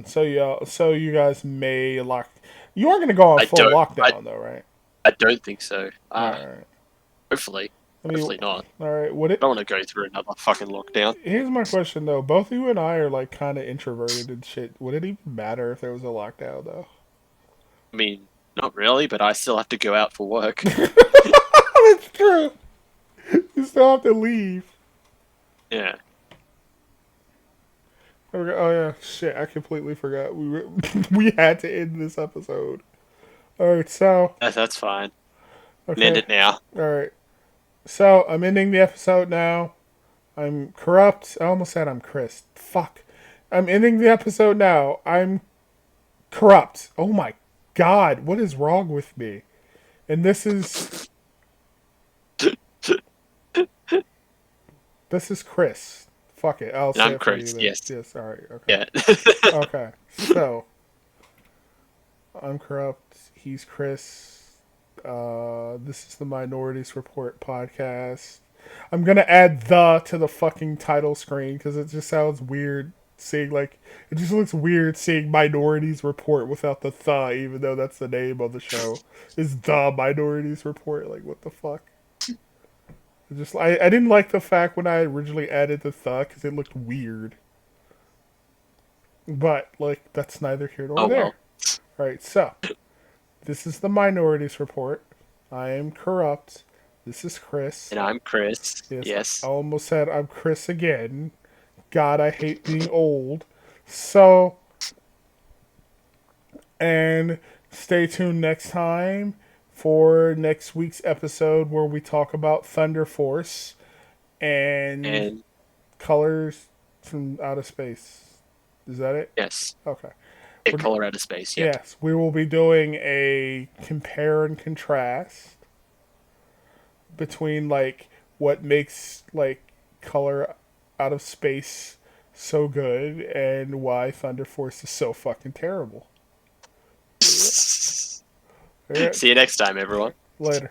so you guys may lock. You aren't gonna go on full lockdown though, right? I don't think so. Alright. Hopefully. Hopefully not. Alright, I don't want to go through another fucking lockdown. Here's my question though. Both you and I are like kind of introverted and shit. Would it even matter if there was a lockdown though? I mean, not really, but I still have to go out for work. That's true. You still have to leave. Yeah. Okay. Oh yeah, shit! I completely forgot. We had to end this episode. All right, so That's fine. okay. End it now. All right, so I'm ending the episode now. I'm corrupt. I almost said I'm Chris. Fuck. I'm ending the episode now. I'm corrupt. Oh my god, what is wrong with me? And this is Chris. Fuck it. I'll say I'm it for Chris. you then. Yes. Yes. All right. Okay. Yeah. Okay. So I'm corrupt. He's Chris. This is the Minorities Report podcast. I'm gonna add "the" to the fucking title screen because it just sounds weird seeing it just looks weird seeing Minorities Report without the "the," even though that's the name of the show. Is the Minorities Report? Like, what the fuck? I didn't like the fact when I originally added the "the" because it looked weird. But like, that's neither here nor there. Well. All right, so this is the Minorities Report. I am corrupt. This is Chris. And I'm Chris. Yes. I almost said I'm Chris again. God, I hate being old. So, and stay tuned next time for next week's episode where we talk about Thunder Force and colors from outer space. Is that it? Yes. Okay. Color out of space, yeah. Yes, we will be doing a compare and contrast between like what makes like color out of space so good and why Thunder Force is so fucking terrible. See you next time, everyone. Later.